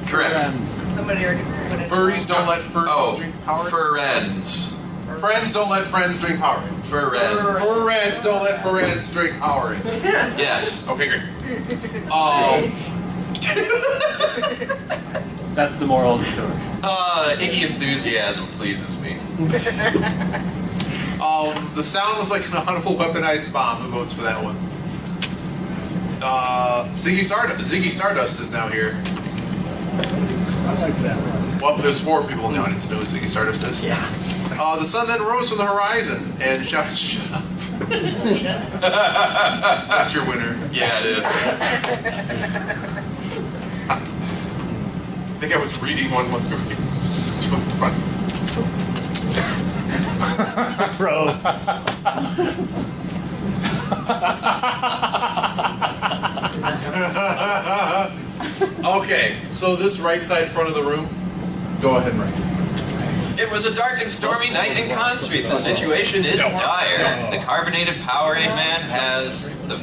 Correct. Somebody already put it. Furries don't let furries Oh, drink power. friends. Friends don't let friends drink power. Friends. Friends don't let friends drink power. Yes. Okay, great. That's the moral of the story. Iggy enthusiasm pleases me. The sound was like an audible weaponized bomb. Who votes for that one? Ziggy Stardust is now here. I like that one. Well, there's 4 people in the audience who know who Ziggy Stardust is. Yeah. The sun then rose from the horizon and shouted, "Shut up." That's your winner. Yeah, it is. I think I was reading one movie. It's really funny. Gross. Okay, so this right side front of the room, go ahead and write. It was a dark and stormy night in Con Street. The situation is dire. The carbonated Powerade Man has the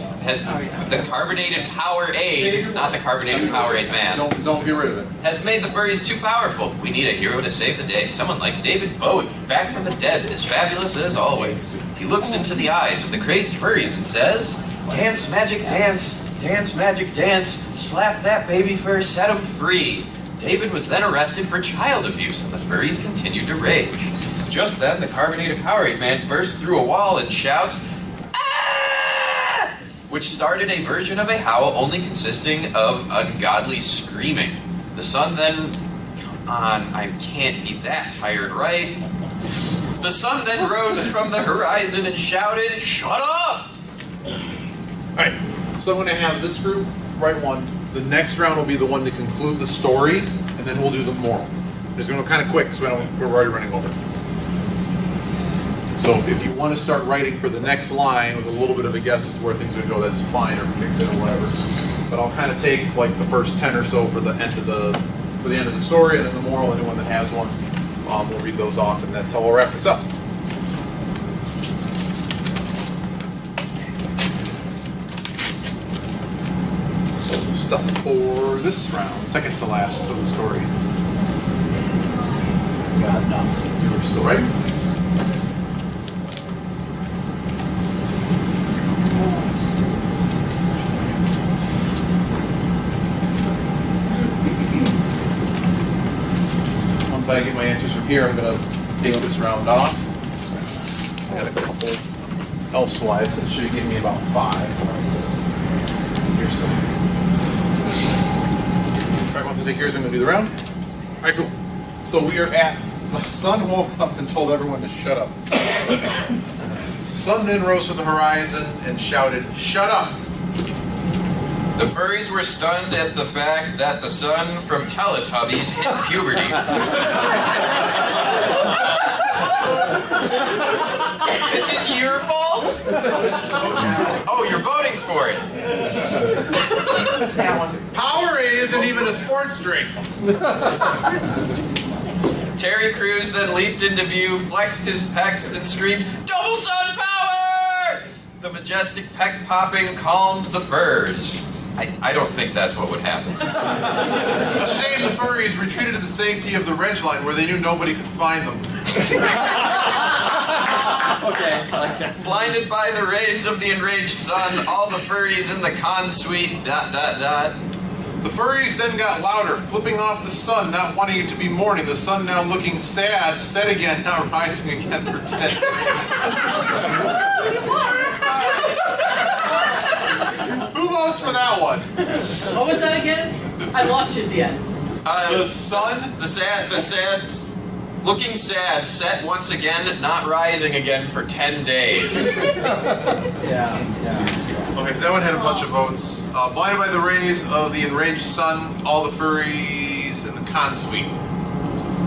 carbonated Powerade, not the carbonated Powerade Man, Don't get rid of it. has made the furries too powerful. We need a hero to save the day. Someone like David Bowie, back from the dead, as fabulous as always. He looks into the eyes of the crazed furries and says, "Dance, magic, dance. Dance, magic, dance. Slap that baby fur, set him free." David was then arrested for child abuse, and the furries continued to rage. Just then, the carbonated Powerade Man bursts through a wall and shouts, "Ah!" which started a version of a howl only consisting of ungodly screaming. The sun then... Come on, I can't be that tired, right? The sun then rose from the horizon and shouted, "Shut up!" Alright, so I'm going to have this group write one. The next round will be the one to conclude the story, and then we'll do the moral. It's going to go kind of quick, so we're already running over. So if you want to start writing for the next line with a little bit of a guess as to where things are going to go, that's fine, or fix it or whatever. But I'll kind of take like the first 10 or so for the end of the story, and then the moral. Anyone that has one, we'll read those off, and that's how we'll wrap this up. So stuff for this round, second to last of the story. Got enough. You were still writing? Once I get my answers from here, I'm going to take this round off. I had a couple elsewise that should give me about 5. Here's still. All right, once I take yours, I'm going to do the round. All right, cool. So we are at, the sun woke up and told everyone to shut up. The sun then rose from the horizon and shouted, "Shut up!" The furries were stunned at the fact that the son from Teletubbies hit puberty. This is your fault? Oh, you're voting for it. Powerade isn't even a sports drink. Terry Crews then leaped into view, flexed his pecs, and screamed, "Double sun power!" The majestic peck popping calmed the furs. I don't think that's what would happen. A shame the furries retreated to the safety of the Reg Line where they knew nobody could find them. Okay, I like that. Blinded by the rays of the enraged sun, all the furries in the con suite, ... The furries then got louder, flipping off the sun, not wanting it to be morning. The sun now looking sad, set again, now rising again for 10 days. Who votes for that one? What was that again? I lost you at the end. The sun? The sad, looking sad, set once again, not rising again for 10 days. Yeah. Okay, so that one had a bunch of votes. Blinded by the rays of the enraged sun, all the furries in the con suite.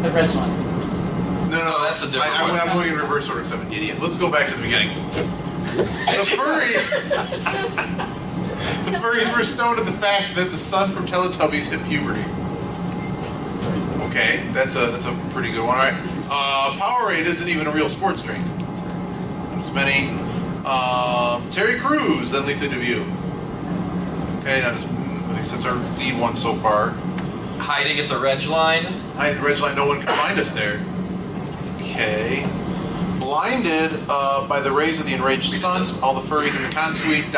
The red one. No, that's a different one. I'm going in reverse order because I'm an idiot. Let's go back to the beginning. The furries were stoned at the fact that the son from Teletubbies hit puberty. Okay, that's a pretty good one. All right. Powerade isn't even a real sports drink. Not as many. Terry Crews then leaped into view. Okay, I guess that's our lead one so far. Hiding at the Reg Line. Hide the Reg Line, no one can find us there. Okay. Blinded by the rays of the enraged sun, all the furries in the con suite, ...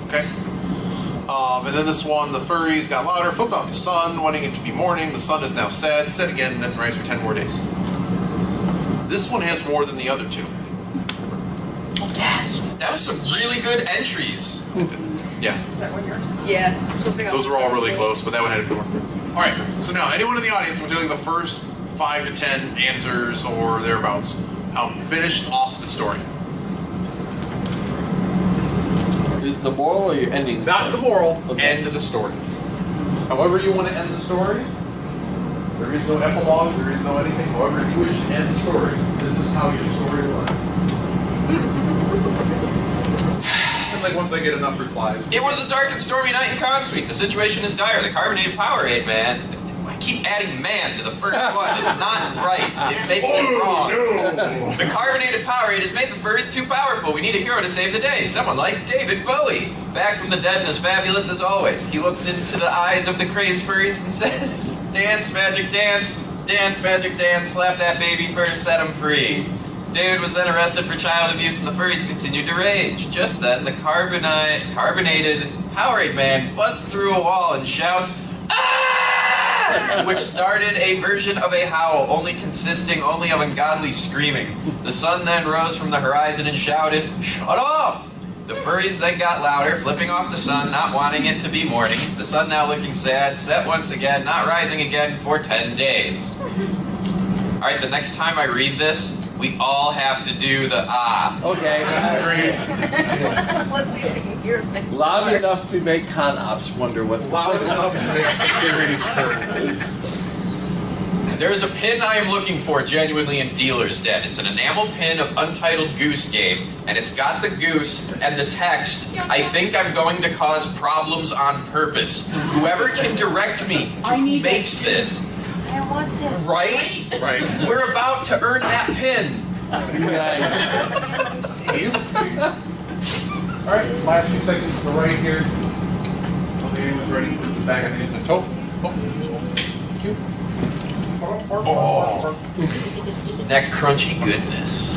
Okay. And then this one, the furries got louder, flipped off the sun, wanting it to be morning. The sun is now sad, set again, and then rise for 10 more days. This one has more than the other two. That was some really good entries. Yeah. Is that one yours? Yeah. Those were all really close, but that one had a few more. All right, so now anyone in the audience who's doing the first 5 to 10 answers or thereabouts, finished off the story. Is the moral or you're ending the Not the story? moral, Okay. end of the story. However you want to end the story, there is no epilogue, there is no anything. However you wish to end the story, this is how your story will end. And like once I get enough replies. It was a dark and stormy night in Con Suite. The situation is dire. The carbonated Powerade, man. I keep adding man to the first one. It's not right. It makes it wrong. No. The carbonated Powerade has made the furries too powerful. We need a hero to save the day. Someone like David Bowie. Back from the dead and as fabulous as always. He looks into the eyes of the crazed furries and says, "Dance, magic dance. Dance, magic dance. Slap that baby first. Set him free." David was then arrested for child abuse and the furries continued to rage. Just then, the carbonated Powerade man busts through a wall and shouts, "Ah!" which started a version of a howl, consisting only of ungodly screaming. The sun then rose from the horizon and shouted, "Shut up!" The furries then got louder, flipping off the sun, not wanting it to be morning. The sun now looking sad, set once again, not rising again for 10 days. Alright, the next time I read this, we all have to do the ah. Okay. Let's see if I can hear us next Loud time. enough to make con ops wonder what's Loud enough to make security turn. There's a pin I am looking for genuinely in Dealer's Den. It's an enamel pin of Untitled Goose Game, and it's got the goose and the text, "I think I'm going to cause problems on purpose. Whoever can direct me to who makes this." I want to. Right? Right. We're about to earn that pin. nice. All right, last few seconds to the right here. When the game was ready, puts it back on the inside toe. Thank you. Oh. That crunchy goodness.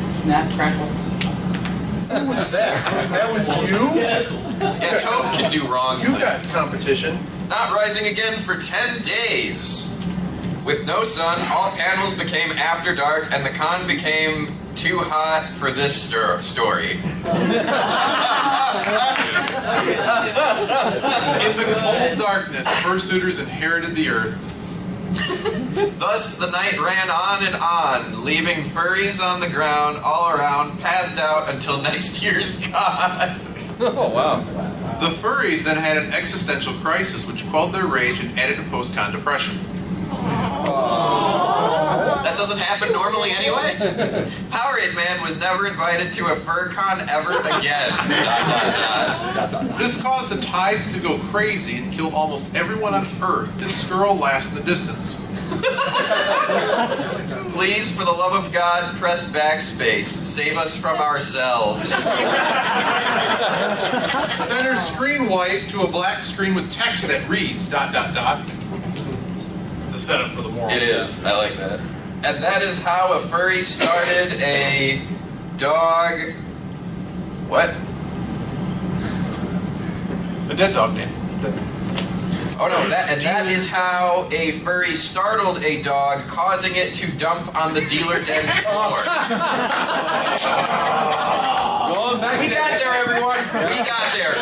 Snap, crackle. Who was that? That was you? Yeah, Toad can do wrong. You got competition. Not rising again for 10 days. With no sun, all panels became after dark, and the con became too hot for this story. In the cold darkness, fursuiters inherited the earth. Thus the night ran on and on, leaving furries on the ground all around, passed out until next year's con. Oh, wow. The furries then had an existential crisis which quelled their rage and added to post-con depression. That doesn't happen normally anyway. Powerade Man was never invited to a FurCon ever again. ... This caused the tides to go crazy and kill almost everyone on Earth. This skirl laughs in the distance. Please, for the love of God, press backspace. Save us from ourselves. Center screen wipe to a black screen with text that reads ... It's a setup for the moral. It is. I like that. And that is how a furry started a dog... What? A dead dog name. Oh no, that is how a furry startled a dog, causing it to dump on the dealer den floor. Going back We got there, everyone. We got there.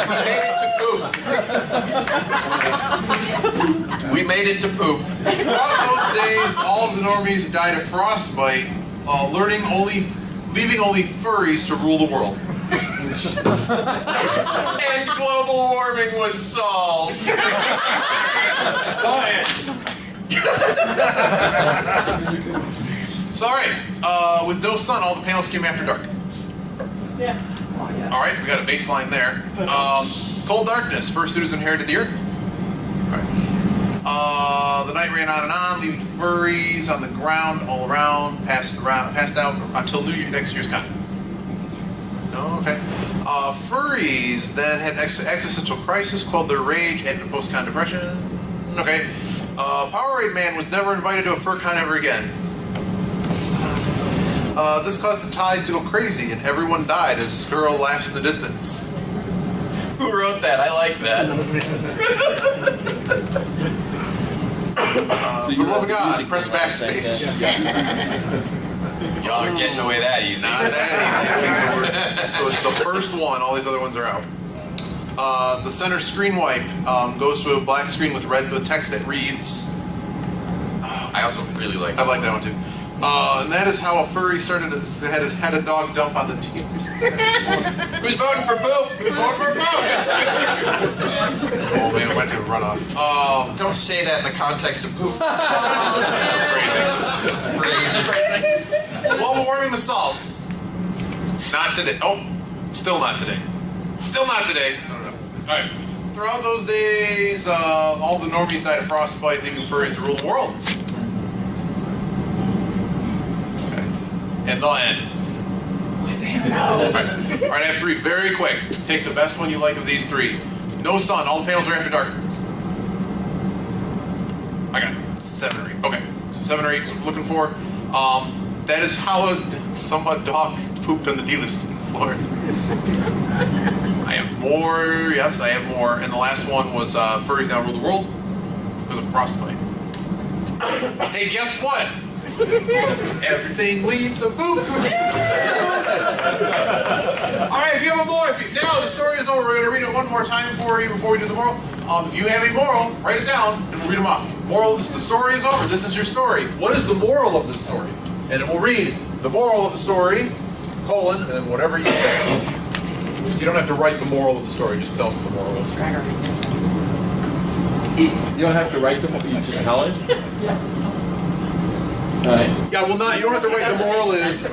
We made it to poop. Throughout those days, all of the normies died of frostbite, leaving only furries to rule the world. And global warming was solved. So, all right, with no sun, all the panels came after dark. Yeah. All right, we got a baseline there. Cold darkness. First suitors inherited the earth. All right. The night ran on and on, leaving furries on the ground all around, passed out until next year's con. No, okay. Furries then had an existential crisis, quelled their rage, added to post-con depression. Okay. Powerade Man was never invited to a FurCon ever again. This caused the tide to go crazy, and everyone died as Skirl laughs in the distance. Who wrote that? I like that. So For the love of God, press backspace. Y'all are getting away that easy. Not that easy. So it's the first one. All these other ones are out. The center screen wipe goes to a black screen with red text that reads. I also really like I like that one too. And that is how a furry started. Had a dog dump on the teamers. Who's voting for poop? Who's going for a poop? Oh man, it went to a runoff. Don't say that in the context of poop. Crazy. Global warming was solved. Not today. Oh, still not today. Still not today. I don't know. All right. Throughout those days, all the normies died of frostbite, leaving furries to rule the world. Okay. And they'll end. All right, I have three very quick. Take the best one you like of these three. No sun. All the panels are after dark. I got 7 or 8. Okay, so 7 or 8 is what I'm looking for. That is how a dog pooped on the dealer's floor. I have more. Yes, I have more. And the last one was furries now rule the world because of frostbite. Hey, guess what? Everything leads to poop. All right, if you have a moral, now the story is over. We're going to read it one more time for you before we do the moral. If you have a moral, write it down and we'll read them off. Moral: the story is over. This is your story. What is the moral of the story? And it will read the moral of the story, colon, and then whatever you say. So you don't have to write the moral of the story. Just tell us what the moral is. You don't have to write them, you just tell it? Alright. Yeah, well, not. You don't have to write the moral is.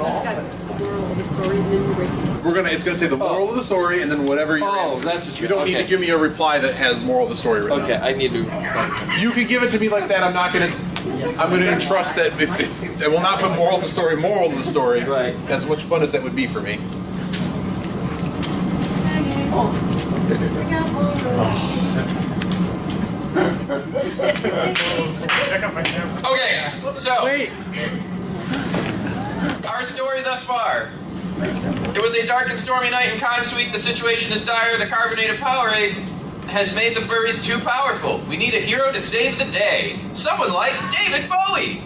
It's gonna say the moral of the story, and then whatever your answer. That's You don't need to give me a reply that has moral of the story written. Okay, I need to. You can give it to me like that. I'm gonna entrust that. I will not put moral of the story. Moral of the story. Right. As much fun as that would be for me. Check out my camera. Okay, so our story thus far. It was a dark and stormy night in Con Suite. The situation is dire. The carbonated Powerade has made the furries too powerful. We need a hero to save the day. Someone like David Bowie.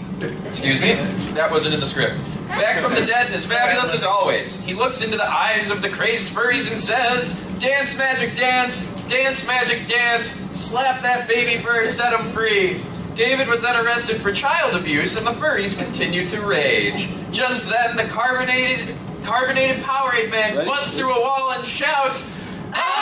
Excuse me? That wasn't in the script. Back from the dead and as fabulous as always. He looks into the eyes of the crazed furries and says, "Dance, magic, dance. Dance, magic, dance. Slap that baby fur, set him free." David was then arrested for child abuse and the furries continued to rage. Just then, the carbonated Powerade Man busts through a wall and shouts, "Ah!"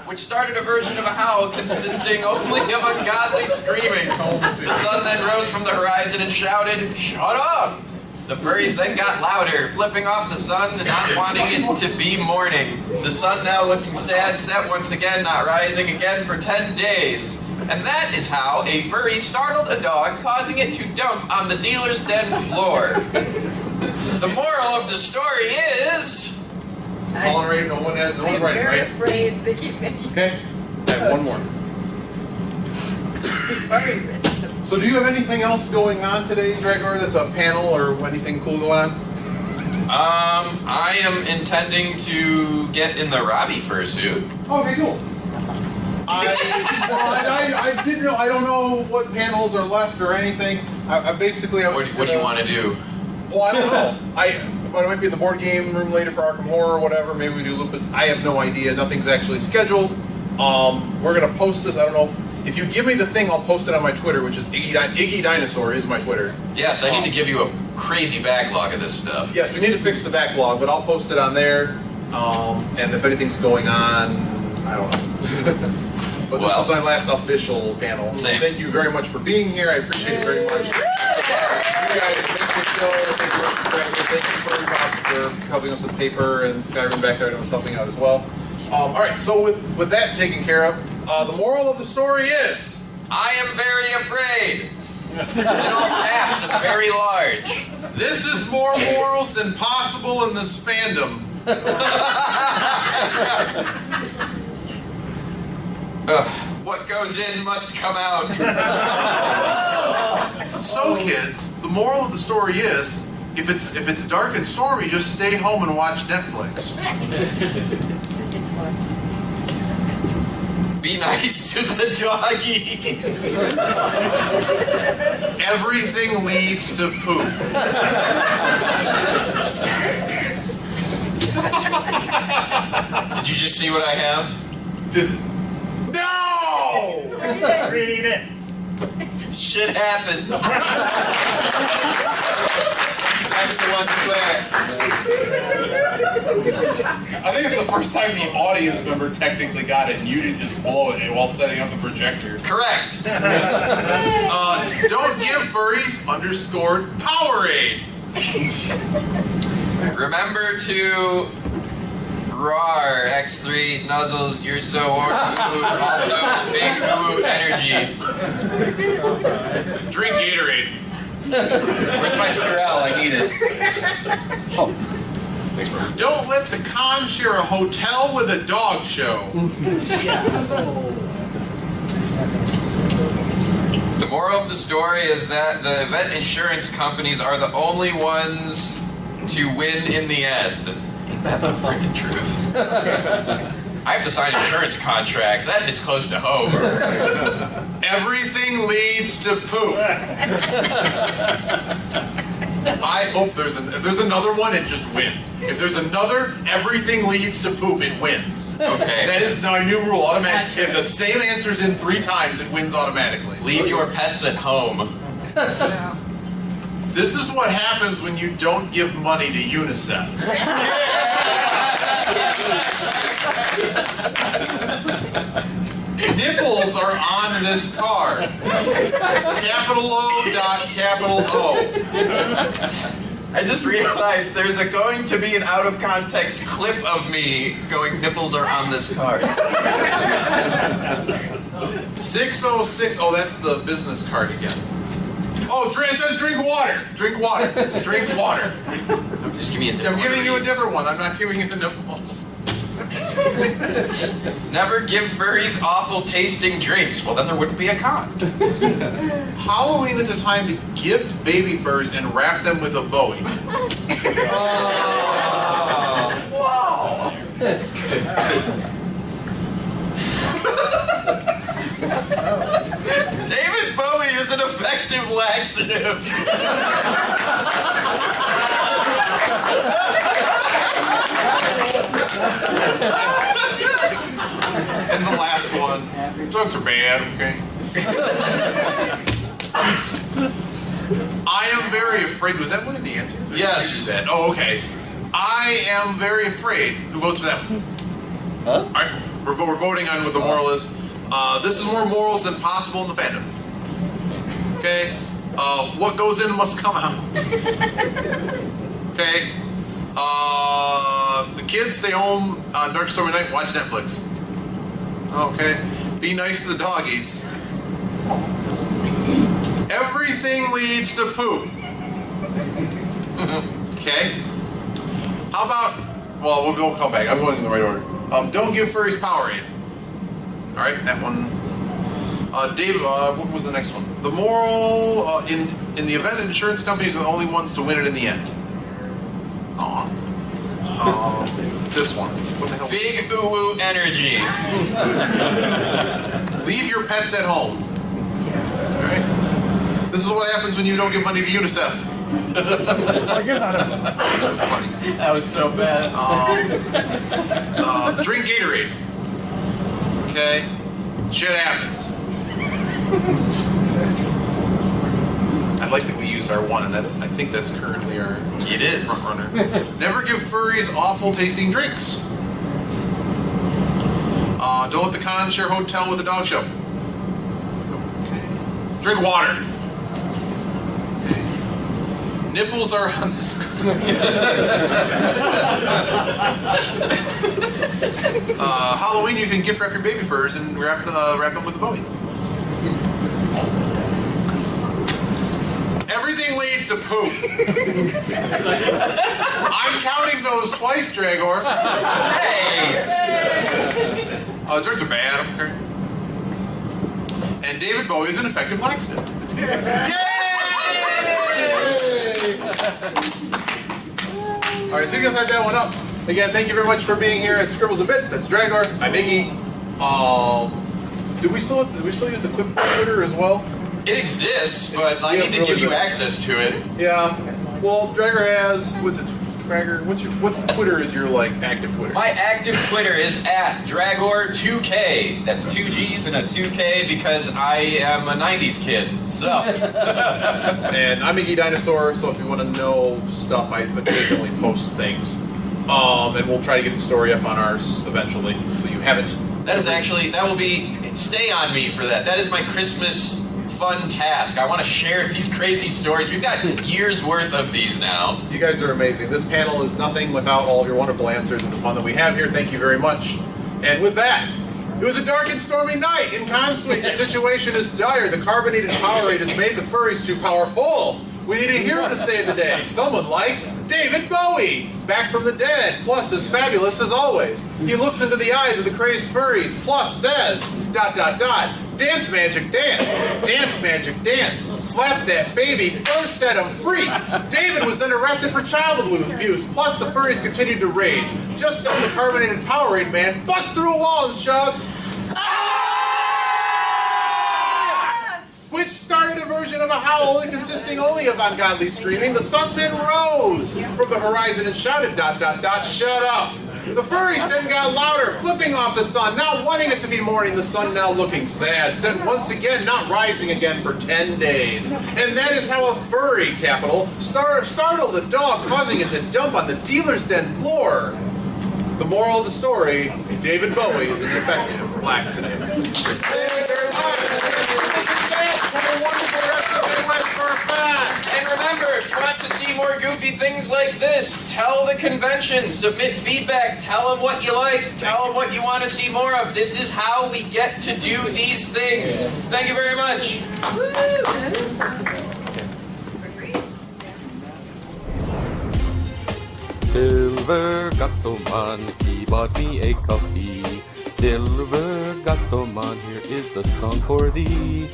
which started a version of a howl consisting only of ungodly screaming. The sun then rose from the horizon and shouted, "Shut up!" The furries then got louder, flipping off the sun and not wanting it to be morning. The sun now looking sad set once again, not rising again for 10 days. And that is how a furry startled a dog, causing it to dump on the dealer's den floor. The moral of the story is... All in right, no one's I'm writing, very right? afraid they keep making Okay, I have one more. furry rich. So do you have anything else going on today, Dragor, that's a panel or anything cool going on? I am intending to get in the Robbie fursuit. Okay, cool. I didn't know, I don't know what panels are left or anything. I basically, I was What do you want to do? Well, I don't know. I might be at the board game room later for Arkham Horror or whatever. Maybe we do Lupus. I have no idea. Nothing's actually scheduled. We're going to post this. I don't know. If you give me the thing, I'll post it on my Twitter, which is Iggy Dinosaur is my Twitter. Yes, I need to give you a crazy backlog of this stuff. Yes, we need to fix the backlog, but I'll post it on there. And if anything's going on, I don't know. But this is my last official panel. So Same. thank you very much for being here. I appreciate it very much. You guys make the show. Thank you for helping us with paper, and Skyrim back there was helping out as well. All right, so with that taken care of, the moral of the story is... I am very afraid. In all caps and very large. This is more morals than possible in this fandom. What goes in must come out. So, kids, the moral of the story is, if it's dark and stormy, just stay home and watch Netflix. Be nice to the doggies. Everything leads to poop. Did you just see what I have? No! Read it. Shit happens. That's the one I think it's the first time the audience member technically got it, and you didn't just blow it while setting up the projector. Correct. Don't give furries _Powerade. Remember to roar X3 nuzzles. You're so also big ooh energy. Drink Gatorade. Where's my Purell? I need it. Don't let the con share a hotel with a dog show. The moral of the story is that the event insurance companies are the only ones to win in the end. Ain't that the freaking truth? I have to sign insurance contracts. That hits close to home. Everything leads to poop. I hope if there's another one, it just wins. If there's another, everything leads to poop, it wins. Okay. That is my new rule. Automatic. If the same answer's in 3 times, it wins automatically. Leave your pets at home. This is what happens when you don't give money to UNICEF. Nipples are on this card. Capital O dot capital O. I just realized there's going to be an out of context clip of me going, nipples are on this card. 606. Oh, that's the business card again. Oh, it says drink water. Drink water. Drink water. Just give me a I'm different giving you a one. different one. I'm not giving you the nipples. Never give furries awful tasting drinks. Well, then there wouldn't be a con. Halloween is a time to gift baby furs and wrap them with a Bowie. Wow. That's good. David Bowie is an effective laxative. And the last one. Drugs are bad, okay? I am very afraid. Was that one of the answers? Yes. That. Oh, okay. I am very afraid. Who votes for that one? Huh? All right. we're voting on what the moral is. This is more morals than possible in the fandom. Okay? What goes in must come out. Okay? The kids stay home on dark stormy night, watch Netflix. Okay? Be nice to the doggies. Everything leads to poop. Okay? How about, well, we'll come back. I'm going in the right order. Don't give furries Powerade. Alright, that one. Dave, what was the next one? The moral, in the event that insurance companies are the only ones to win it in the end. This one. What the hell? Big ooh energy. Leave your pets at home. Alright? This is what happens when you don't give money to UNICEF. That was so bad. Drink Gatorade. Okay? Shit happens. I like that we used our one, and I think that's currently our front runner. Never give furries awful tasting drinks. Don't let the con share hotel with a dog show. Okay. Drink water. Okay. Nipples are on this. Halloween, you can gift wrap your baby furs and wrap them with a Bowie. Everything leads to poop. I'm counting those twice, Dragor. Hey! Drinks are bad. Okay. And David Bowie is an effective laxative. Yay! All right, so you guys had that one up. Again, thank you very much for being here at Scribbles and Bits. That's Dragor. I'm Iggy. Do we still use the Clip Twitter as well? It exists, but I need to give you access to it. Yeah. Well, Dragor has. What's it? Dragor. What's Twitter? Is your active Twitter? My active Twitter is at Dragor2K. That's 2 G's and a 2K because I am a 90s kid. So. And I'm Iggy Dinosaur. So if you want to know stuff, I occasionally post things. And we'll try to get the story up on ours eventually, so you have it. That will be, stay on me for that. That is my Christmas fun task. I want to share these crazy stories. We've got years worth of these now. You guys are amazing. This panel is nothing without all of your wonderful answers and the fun that we have here. Thank you very much. And with that, it was a dark and stormy night in Consuite. The situation is dire. The carbonated Powerade has made the furries too powerful. We need a hero to save the day. Someone like David Bowie, back from the dead, plus as fabulous as always. He looks into the eyes of the crazed furries, plus says, ... Dance magic dance, dance magic dance, slap that baby, first set him free. David was then arrested for child abuse, plus the furries continued to rage. Just then the carbonated Powerade man busts through a wall and shouts, "Ah!" Which started a version of a howl consisting only of ungodly screaming. The sun then rose from the horizon and shouted, ... shut up. The furries then got louder, flipping off the sun, now wanting it to be morning, the sun now looking sad, said once again not rising again for 10 days. And that is how a furry, startled a dog, causing it to dump on the dealer's den floor. The moral of the story, David Bowie is an effective laxative. Thank you very much. Have a wonderful rest of the West for a fast. And remember, if you want to see more goofy things like this, tell the convention, submit feedback, tell them what you liked, tell them what you want to see more of. This is how we get to do these things. Thank you very much. Silver Gattoman, he bought me a coffee. Silver Gattoman, here is the song for thee.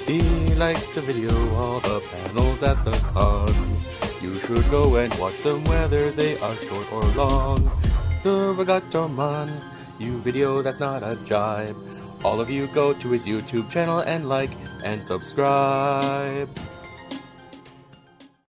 He likes to video all the panels at the cons. You should go and watch them whether they are short or long. Silver Gattoman, you video that's not a jibe. All of you go to his YouTube channel and like and subscribe.